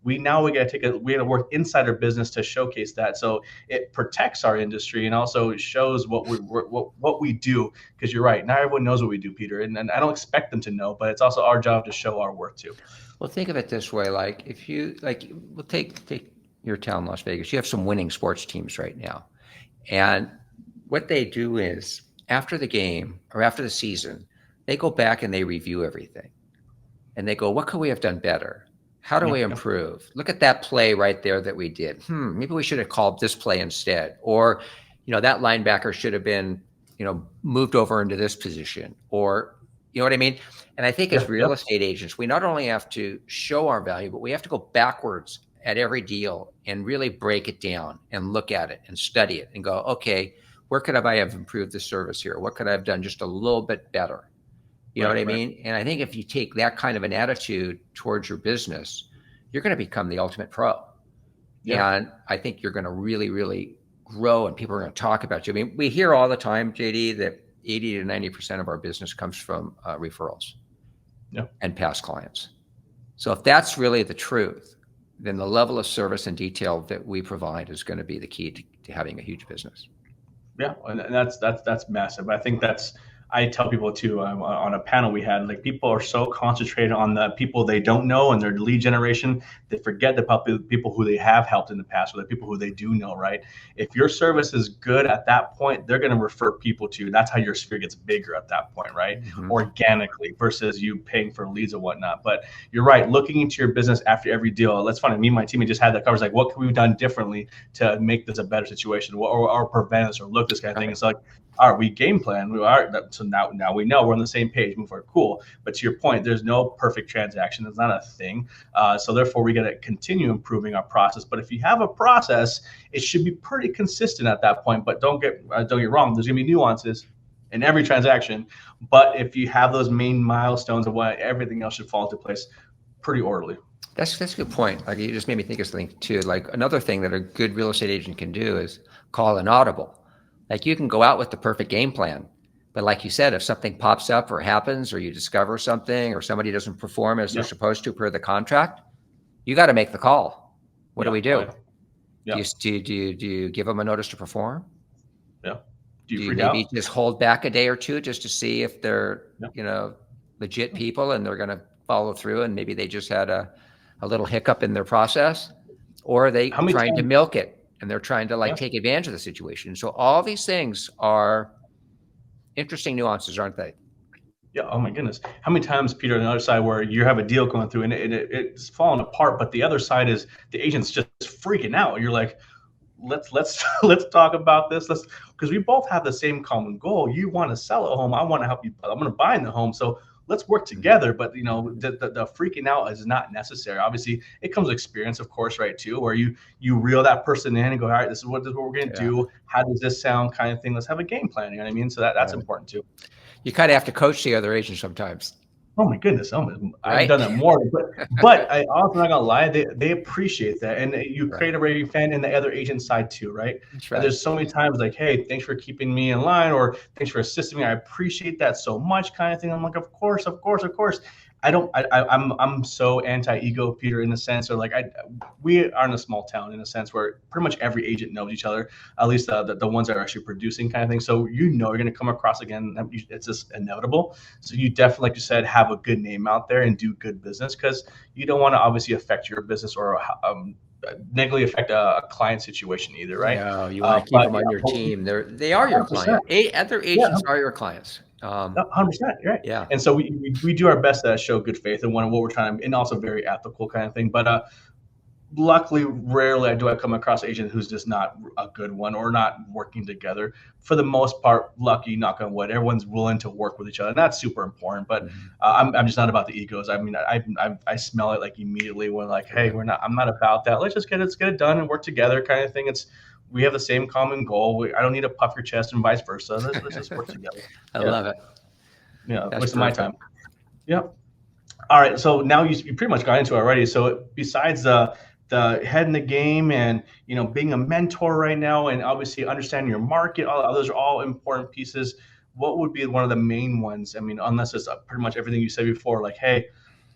We got to we got to work inside our business to showcase that. So it protects our industry and also shows what we do. Because you're right, not everyone knows what we do, Peter, and I don't expect them to know, but it's also our job to show our worth too. Well, think of it this way: like if you we'll take your town, Las Vegas. You have some winning sports teams right now, and what they do is after the game or after the season, they go back and they review everything, and they go, "What could we have done better? How do we improve? Look at that play right there that we did. Maybe we should have called this play instead. Or, that linebacker should have been, moved over into this position. Or, you know what I mean? And I think as real estate agents, we not only have to show our value, but we have to go backwards at every deal and really break it down and look at it and study it and go, okay, where could I have improved the service here? What could I have done just a little bit better? You know what I mean? And I think if you take that kind of an attitude towards your business, you're going to become the ultimate pro. Yeah. And I think you're going to really, really grow, and people are going to talk about you. I mean, we hear all the time, JD, that 80 to 90% of our business comes from referrals and past clients. So if that's really the truth, then the level of service and detail that we provide is going to be the key to having a huge business. Yeah, and that's massive. I think I tell people too, on a panel we had, like, people are so concentrated on the people they don't know and their lead generation, they forget the people who they have helped in the past, or the people who they do know, right? If your service is good at that point, they're going to refer people to you. That's how your sphere gets bigger at that point, right? Mm-hmm. Organically, versus you paying for leads and whatnot. But you're right, looking into your business after every deal. That's funny. Me and my team, we just had that conversation, like, what could we have done differently to make this a better situation, or prevent this, or look this kind of thing. It's like, all right, we game plan. So now we know we're on the same page. Move forward, cool. But to your point, there's no perfect transaction. It's not a thing. So therefore, we got to continue improving our process. But if you have a process, it should be pretty consistent at that point. But don't get wrong. There's gonna be nuances in every transaction. But if you have those main milestones of what everything else should fall into place, pretty orderly. That's a good point. Like, you just made me think of something too. Like, another thing that a good real estate agent can do is call an audible. Like, you can go out with the perfect game plan, but like you said, if something pops up or happens, or you discover something, or somebody doesn't perform as they're supposed to per the contract, you got to make the call. What do we do? Do you give them a notice to perform? Yeah. Do you maybe just hold back a day or two just to see if they're legit people and they're going to follow through, and maybe they just had a little hiccup in their process, or are they trying to milk it? And they're trying to take advantage of the situation. So all these things are interesting nuances, aren't they? Yeah. Oh my goodness. How many times, Peter, on the other side, where you have a deal going through and it's falling apart, but the other side is the agent's just freaking out. You're like, let's talk about this. Because we both have the same common goal. You want to sell a home. I want to help you. I'm going to buy in the home. So let's work together. But the freaking out is not necessary. Obviously, it comes with experience, of course, right, too, where you reel that person in and go, all right, this is what we're going to do. How does this sound, kind of thing? Let's have a game plan. You know what I mean? So that's important too. You kind of have to coach the other agent sometimes. Oh my goodness! I've done that more, but I also, not gonna lie, they appreciate that, and you create a raving fan in the other agent side too, right? That's right. And there's so many times like, hey, thanks for keeping me in line, or thanks for assisting me. I appreciate that so much, kind of thing. I'm like, of course. I'm so anti-ego, Peter, in the sense, or we are in a small town in a sense where pretty much every agent knows each other, at least the ones that are actually producing, kind of thing. So you're going to come across again. It's just inevitable. So you definitely, like you said, have a good name out there and do good business, because you don't want to obviously affect your business or negatively affect a client situation either, right? No, you want to keep them on your team. They are your client. Other agents are your clients. 100%, right? Yeah. And so we do our best to show good faith and what we're trying to, and also very ethical kind of thing. But luckily, rarely do I come across an agent who's just not a good one or not working together. For the most part, lucky, knock on wood, everyone's willing to work with each other, and that's super important. But I'm just not about the egos. I mean, I smell it like immediately when hey, I'm not about that. Let's get it done and work together, kind of thing. We have the same common goal. I don't need to puff your chest and vice versa. Let's just work together. I love it. Yeah, wasting my time. Yep. All right. So now you pretty much got into it already. So besides the head in the game, and being a mentor right now, and obviously understanding your market, all those are all important pieces. What would be one of the main ones? I mean, unless it's pretty much everything you said before, like, hey,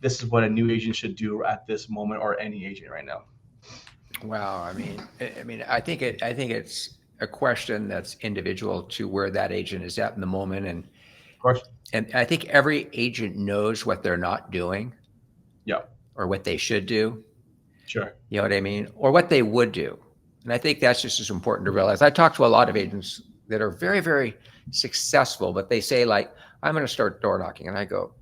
this is what a new agent should do at this moment, or any agent right now. Wow. I think it's a question that's individual to where that agent is at in the moment. Of course. And I think every agent knows what they're not doing. Yeah. Or what they should do. Sure. You know what I mean? Or what they would do. And I think that's just as important to realize. I talk to a lot of agents that are very, very successful, but they say, like, I'm going to start door knocking. And I go,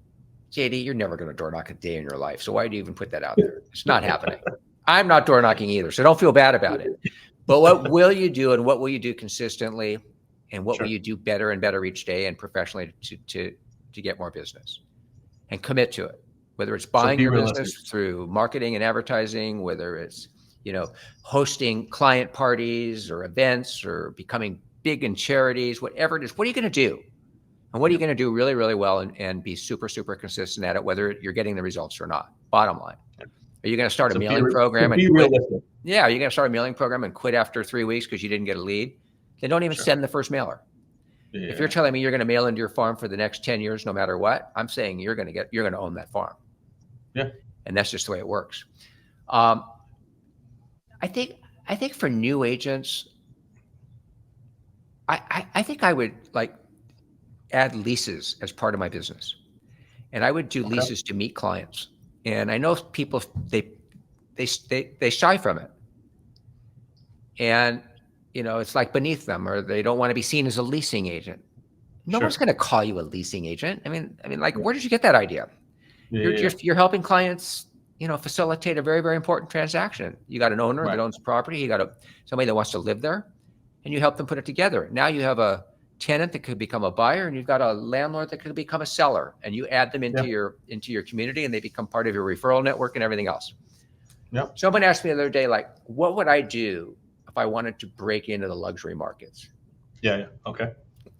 JD, you're never going to door knock a day in your life. So why do you even put that out there? It's not happening. I'm not door knocking either. So don't feel bad about it. But what will you do, and what will you do consistently, and what will you do better and better each day and professionally to get more business, and commit to it? Whether it's buying your business through marketing and advertising, whether it's, hosting client parties or events, or becoming big in charities, whatever it is, what are you going to do? And what are you going to do really, really well, and be super, super consistent at it, whether you're getting the results or not? Bottom line. Are you going to start a mailing program and quit? Yeah, are you going to start a mailing program and quit after 3 weeks because you didn't get a lead? Then don't even send the first mailer. Yeah. If you're telling me you're going to mail into your farm for the next 10 years, no matter what, I'm saying you're going to own that farm. Yeah. And that's just the way it works. I think for new agents, I think I would add leases as part of my business. And I would do leases to meet clients. And I know people, they shy from it. And, it's like beneath them, or they don't want to be seen as a leasing agent. No one's going to call you a leasing agent. I mean, where did you get that idea? You're helping clients, facilitate a very, very important transaction. You got an owner that owns the property. You got somebody that wants to live there, and you help them put it together. Now you have a tenant that could become a buyer, and you've got a landlord that could become a seller, and you add them into your community, and they become part of your referral network and everything else. Yeah. Someone asked me the other day, what would I do if I wanted to break into the luxury markets? Yeah. Okay.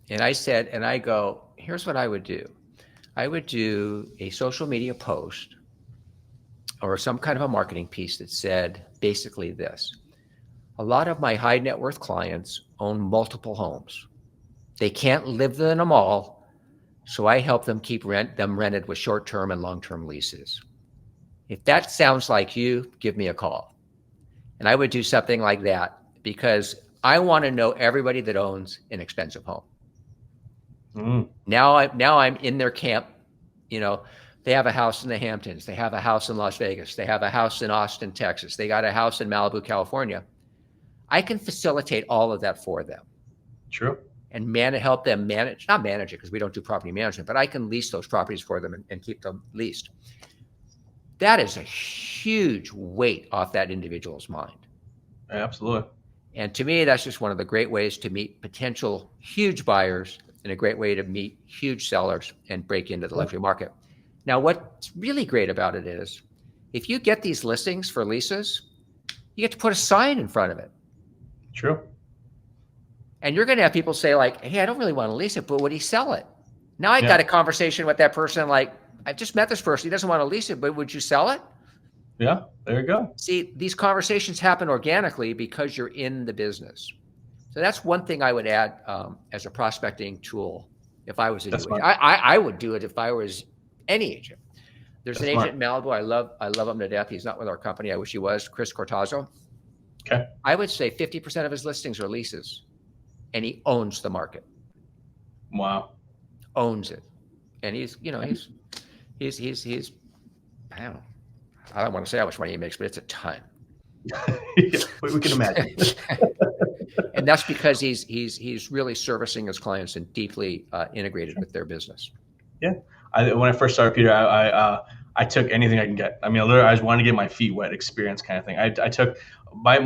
And I go, here's what I would do. I would do a social media post or some kind of a marketing piece that said basically this: a lot of my high net worth clients own multiple homes. They can't live in them all, so I help them keep them rented with short-term and long-term leases. If that sounds like you, give me a call. And I would do something like that because I want to know everybody that owns an expensive home. Mm. Now I'm in their camp. They have a house in the Hamptons. They have a house in Las Vegas. They have a house in Austin, Texas. They got a house in Malibu, California. I can facilitate all of that for them. True. And help them not manage it because we don't do property management, but I can lease those properties for them and keep them leased. That is a huge weight off that individual's mind. Absolutely. And to me, that's just one of the great ways to meet potential huge buyers and a great way to meet huge sellers and break into the luxury market. Now, what's really great about it is if you get these listings for leases, you get to put a sign in front of it. True. And you're going to have people say hey, I don't really want to lease it, but would he sell it? Now I got a conversation with that person. I just met this person. He doesn't want to lease it, but would you sell it? Yeah, there you go. See, these conversations happen organically because you're in the business. So that's one thing I would add as a prospecting tool if I was a new agent. I would do it if I was any agent. There's an agent in Malibu. I love him to death. He's not with our company. I wish he was. Chris Cortazzo. Okay. I would say 50% of his listings are leases, and he owns the market. Wow. Owns it, and he's I don't know. I don't want to say how much money he makes, but it's a ton. We can imagine. And that's because he's really servicing his clients and deeply integrated with their business. Yeah. When I first started, Peter, I took anything I can get. I mean, literally, I just wanted to get my feet wet experience kind of thing. I took my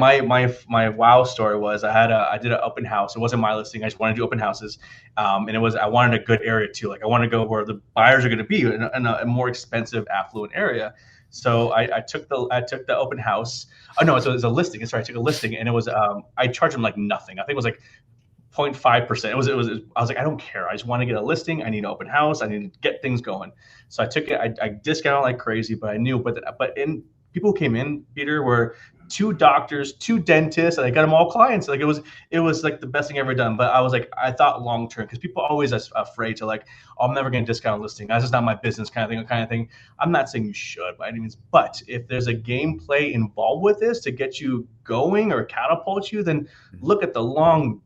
wow story was I did an open house. It wasn't my listing. I just wanted to do open houses. And I wanted a good area too. I want to go where the buyers are going to be in a more expensive, affluent area. So I took the open house. Oh no, it was a listing. Sorry, I took a listing, and it was I charged them nothing. I think it was 0.5%. It was. I was I don't care. I just want to get a listing. I need an open house. I need to get things going. So I took it. I discounted like crazy, but I knew. But in people who came in, Peter, were two doctors, two dentists, and I got them all clients. Like it was like the best thing ever done. But I was like, I thought long term, because people are always afraid to like, oh, I'm never going to discount a listing. That's just not my business, kind of thing. I'm not saying you should by any means, but if there's a gameplay involved with this to get you going or catapult you, then look at the long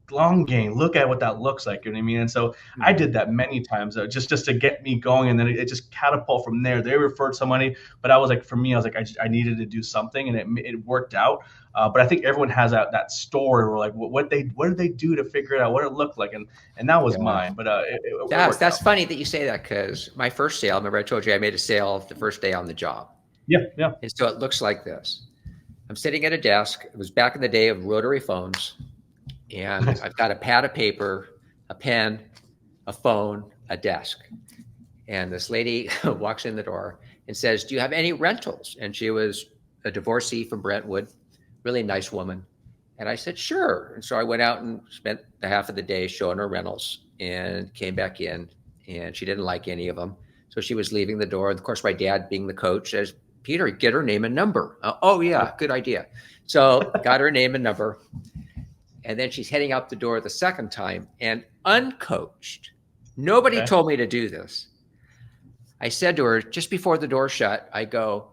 game. Look at what that looks like. You know what I mean? And so I did that many times, just to get me going, and then it just catapult from there. They referred somebody, but I was like, for me, I was like, I needed to do something, and it worked out. But I think everyone has that story where like, what did they do to figure it out, what it looked like, and that was mine. But that's funny that you say that, because my first sale, remember I told you I made a sale the first day on the job. Yeah. And so it looks like this. I'm sitting at a desk. It was back in the day of rotary phones, and I've got a pad of paper, a pen, a phone, a desk. And this lady walks in the door and says, "Do you have any rentals?" And she was a divorcee from Brentwood, really nice woman. And I said, "Sure." And so I went out and spent the half of the day showing her rentals, and came back in, and she didn't like any of them. So she was leaving the door. And of course, my dad, being the coach, says, "Peter, get her name and number." Oh yeah, good idea. So got her name and number. And then she's heading out the door the second time, and uncoached, nobody told me to do this, I said to her just before the door shut, I go,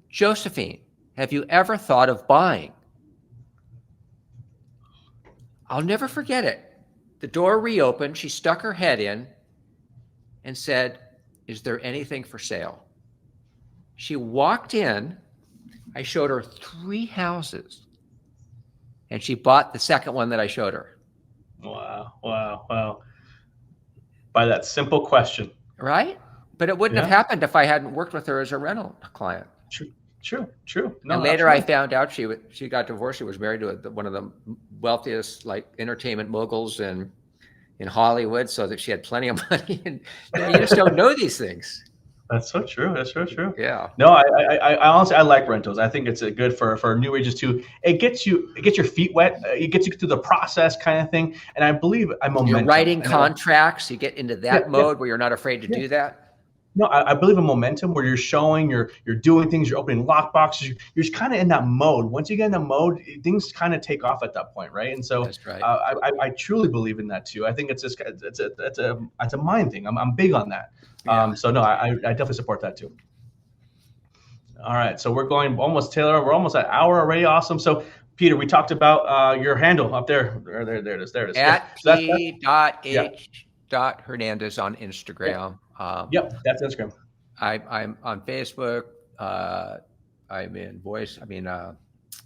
"Josephine, have you ever thought of buying?" I'll never forget it. The door reopened. She stuck her head in and said, "Is there anything for sale?" She walked in. I showed her 3 houses, and she bought the second one that I showed her. Wow. By that simple question. Right? But it wouldn't have happened if I hadn't worked with her as a rental client. True. No, and later I found out she got divorced. She was married to one of the wealthiest like entertainment moguls in Hollywood, so that she had plenty of money. And you just don't know these things. That's so true. Yeah. No, I honestly, I like rentals. I think it's good for new agents too. It gets your feet wet. It gets you through the process, kind of thing. And I believe I'm momentum. You're writing contracts. You get into that mode where you're not afraid to do that. No, I believe in momentum, where you're showing, you're doing things, you're opening lock boxes. You're just kind of in that mode. Once you get in that mode, things kind of take off at that point, right? And so that's right. I truly believe in that too. I think it's a mind thing. I'm big on that. Yeah. So no, I definitely support that too. All right, so we're going almost, Taylor. We're almost at an hour already. Awesome. So Peter, we talked about your handle up there. There it is. At P.H.Hernandez on Instagram. Yep, that's Instagram. I'm on Facebook. I'm in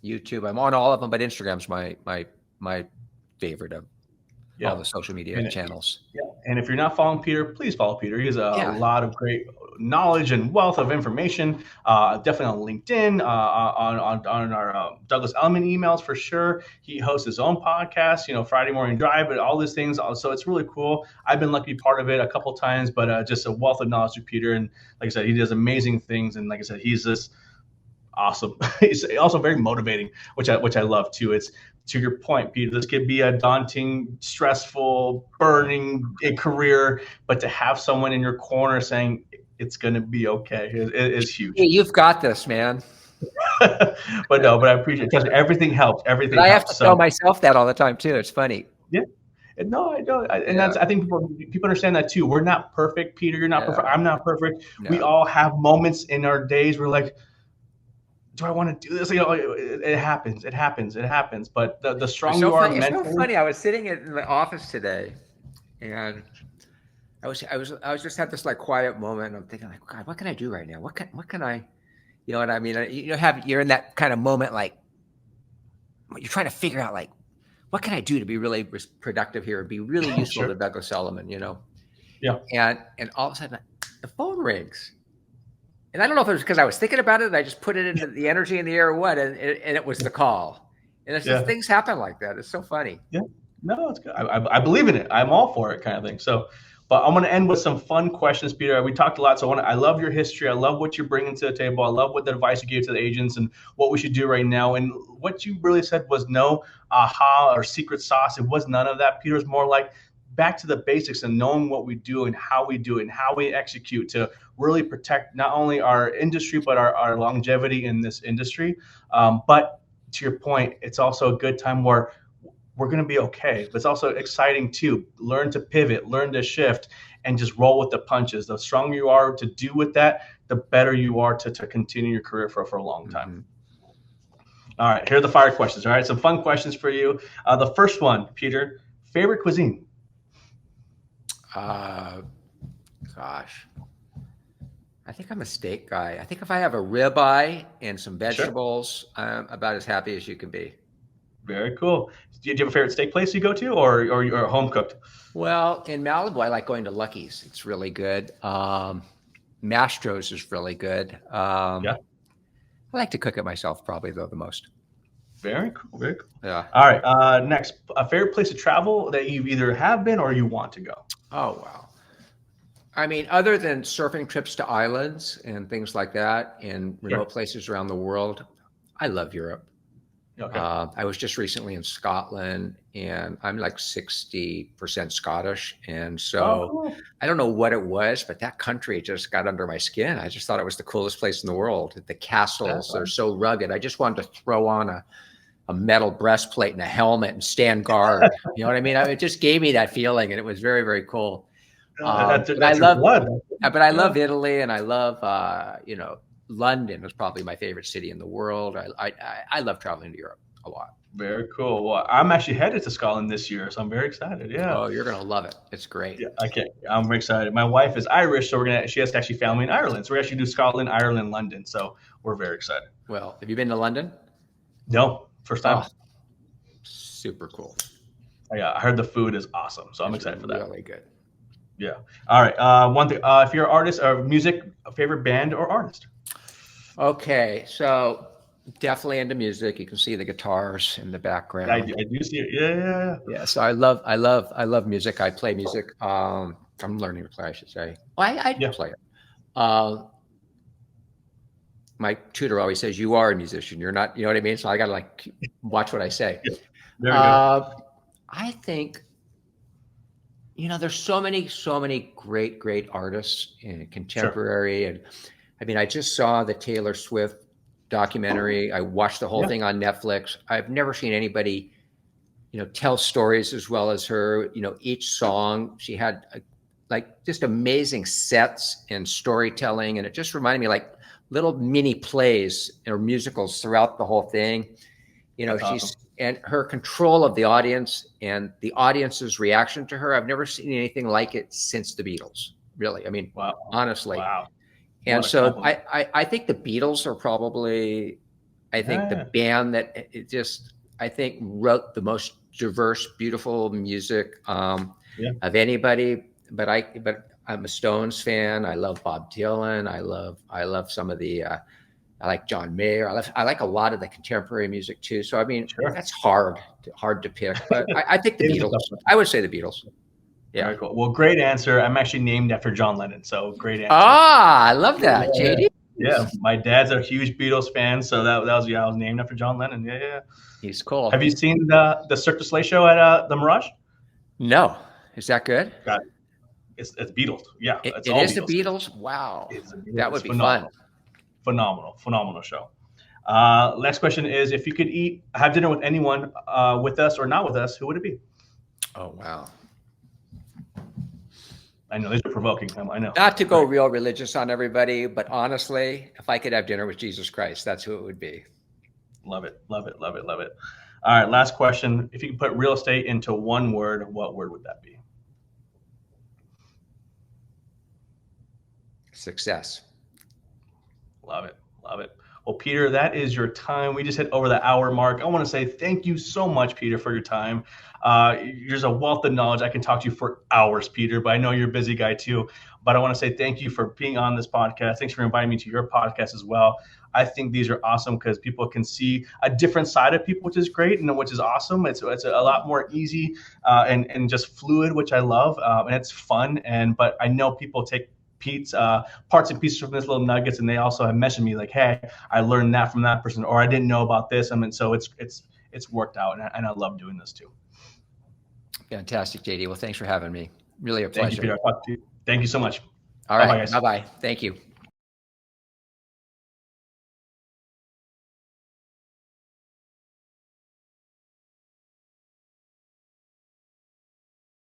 YouTube. I'm on all of them, but Instagram's my favorite of all the social media channels. Yeah, and if you're not following Peter, please follow Peter. He has a lot of great knowledge and wealth of information. Definitely on LinkedIn, on our Douglas Elliman emails for sure. He hosts his own podcast, Friday Morning Drive, but all these things. So it's really cool. I've been lucky to be part of it a couple of times, but just a wealth of knowledge to Peter. And like I said, he does amazing things. And like I said, he's this awesome. He's also very motivating, which I love too. It's, to your point, Peter, this could be a daunting, stressful, burning career, but to have someone in your corner saying it's going to be okay is huge. Hey, you've got this, man. but I appreciate it because everything helps. Everything. I have to tell myself that all the time too. It's funny. Yeah. No, I don't. And that's, I think people understand that too. We're not perfect, Peter. You're not perfect. I'm not perfect. No. We all have moments in our days where like, do I want to do this? It happens. But the stronger you are mentally. It's so funny. I was sitting in the office today, and I was just had this like quiet moment. And I'm thinking like, God, what can I do right now? What can I, you know what I mean? You're in that kind of moment, like you're trying to figure out like, what can I do to be really productive here and be really useful to Douglas Elliman, Yeah. And all of a sudden the phone rings. And I don't know if it was because I was thinking about it and I just put it into the energy in the air or what, and it was the call. And it's just things happen like that. It's so funny. Yeah. No, it's good. I believe in it. I'm all for it kind of thing. So, but I'm going to end with some fun questions, Peter. We talked a lot. So I love your history. I love what you're bringing to the table. I love what the advice you gave to the agents and what we should do right now. And what you really said was no aha or secret sauce. It was none of that. Peter was more like, back to the basics and knowing what we do and how we do it and how we execute to really protect not only our industry, but our longevity in this industry. But to your point, it's also a good time where we're going to be okay. But it's also exciting to learn to pivot, learn to shift, and just roll with the punches. The stronger you are to do with that, the better you are to continue your career for a long time. Mm-hmm. All right, here are the fire questions. All right, some fun questions for you. The first one, Peter, favorite cuisine? Gosh, I think I'm a steak guy. I think if I have a ribeye and some vegetables, sure, I'm about as happy as you can be. Very cool. Do you have a favorite steak place you go to, or you're home cooked? Well, in Malibu, I like going to Lucky's. It's really good. Mastro's is really good. Yeah. I like to cook it myself, probably, though, the most. Very cool. Very cool. Yeah. All right. Next, a favorite place to travel that you either have been or you want to go? Oh, wow. I mean, other than surfing trips to islands and things like that in remote places around the world, I love Europe. Okay. I was just recently in Scotland, and I'm like 60% Scottish. And so I don't know what it was, but that country just got under my skin. I just thought it was the coolest place in the world. The castles, they're so rugged. I just wanted to throw on a metal breastplate and a helmet and stand guard. You know what I mean? It just gave me that feeling, and it was very, very cool. But I love Italy, and I love, London was probably my favorite city in the world. I love traveling to Europe a lot. Very cool. Well, I'm actually headed to Scotland this year, so I'm very excited. Yeah. Oh, you're gonna love it. It's great. Yeah, I'm very excited. My wife is Irish, so she has actually family in Ireland. So we actually do Scotland, Ireland, London. So we're very excited. Well, have you been to London? No, first time. Oh, super cool. Yeah, I heard the food is awesome, so I'm excited for that. Really good. Yeah. All right. One thing, if you're an artist or music, a favorite band or artist? Okay, so definitely into music. You can see the guitars in the background. I do see it. Yeah. Yeah. So I love music. I play music. I'm learning to play, I should say. I play it. My tutor always says, "You are a musician. You're not." You know what I mean? So I got to watch what I say. Yeah. There we go. I think, there's so many great artists in contemporary. Sure. And I mean, I just saw the Taylor Swift documentary. I watched the whole thing on Netflix. I've never seen anybody, tell stories as well as her. Each song, she had just amazing sets and storytelling. And it just reminded me like little mini plays or musicals throughout the whole thing. That's awesome. And her control of the audience and the audience's reaction to her. I've never seen anything like it since the Beatles, really. I mean, honestly. Wow. And so I think the Beatles are probably, the band that wrote the most diverse, beautiful music of anybody. But I'm a Stones fan. I love Bob Dylan. I love some of the, I like John Mayer. I like a lot of the contemporary music too. So, I mean, that's hard to pick, but I think the Beatles. I would say the Beatles. Yeah. Very cool. Well, great answer. I'm actually named after John Lennon, so great answer. Ah, I love that, JD. Yeah, my dad's a huge Beatles fan, so that was I was named after John Lennon. Yeah. He's cool. Have you seen the Cirque du Soleil show at the Mirage? No. Is that good? Got it. It's Beatles. Yeah, it is the Beatles. Wow, that would be fun. Phenomenal show. Next question is, if you could have dinner with anyone, with us or not with us, who would it be? Oh, wow. I know these are provoking. I know. Not to go real religious on everybody, but honestly, if I could have dinner with Jesus Christ, that's who it would be. Love it. All right, last question. If you could put real estate into one word, what word would that be? Success. Love it. Well, Peter, that is your time. We just hit over the hour mark. I want to say thank you so much, Peter, for your time. You're just a wealth of knowledge. I can talk to you for hours, Peter, but I know you're a busy guy too. But I want to say thank you for being on this podcast. Thanks for inviting me to your podcast as well. I think these are awesome because people can see a different side of people, which is great and which is awesome. It's a lot more easy and just fluid, which I love, and it's fun. But I know people take parts and pieces from this little nuggets, and they also have messaged me like, "Hey, I learned that from that person," or "I didn't know about this." I mean, so it's worked out, and I love doing this too. Fantastic, JD. Well, thanks for having me. Really a Thank you, pleasure. Peter. I'll talk to you. Thank you so much. All Bye bye, right. guys. Bye-bye. Thank you.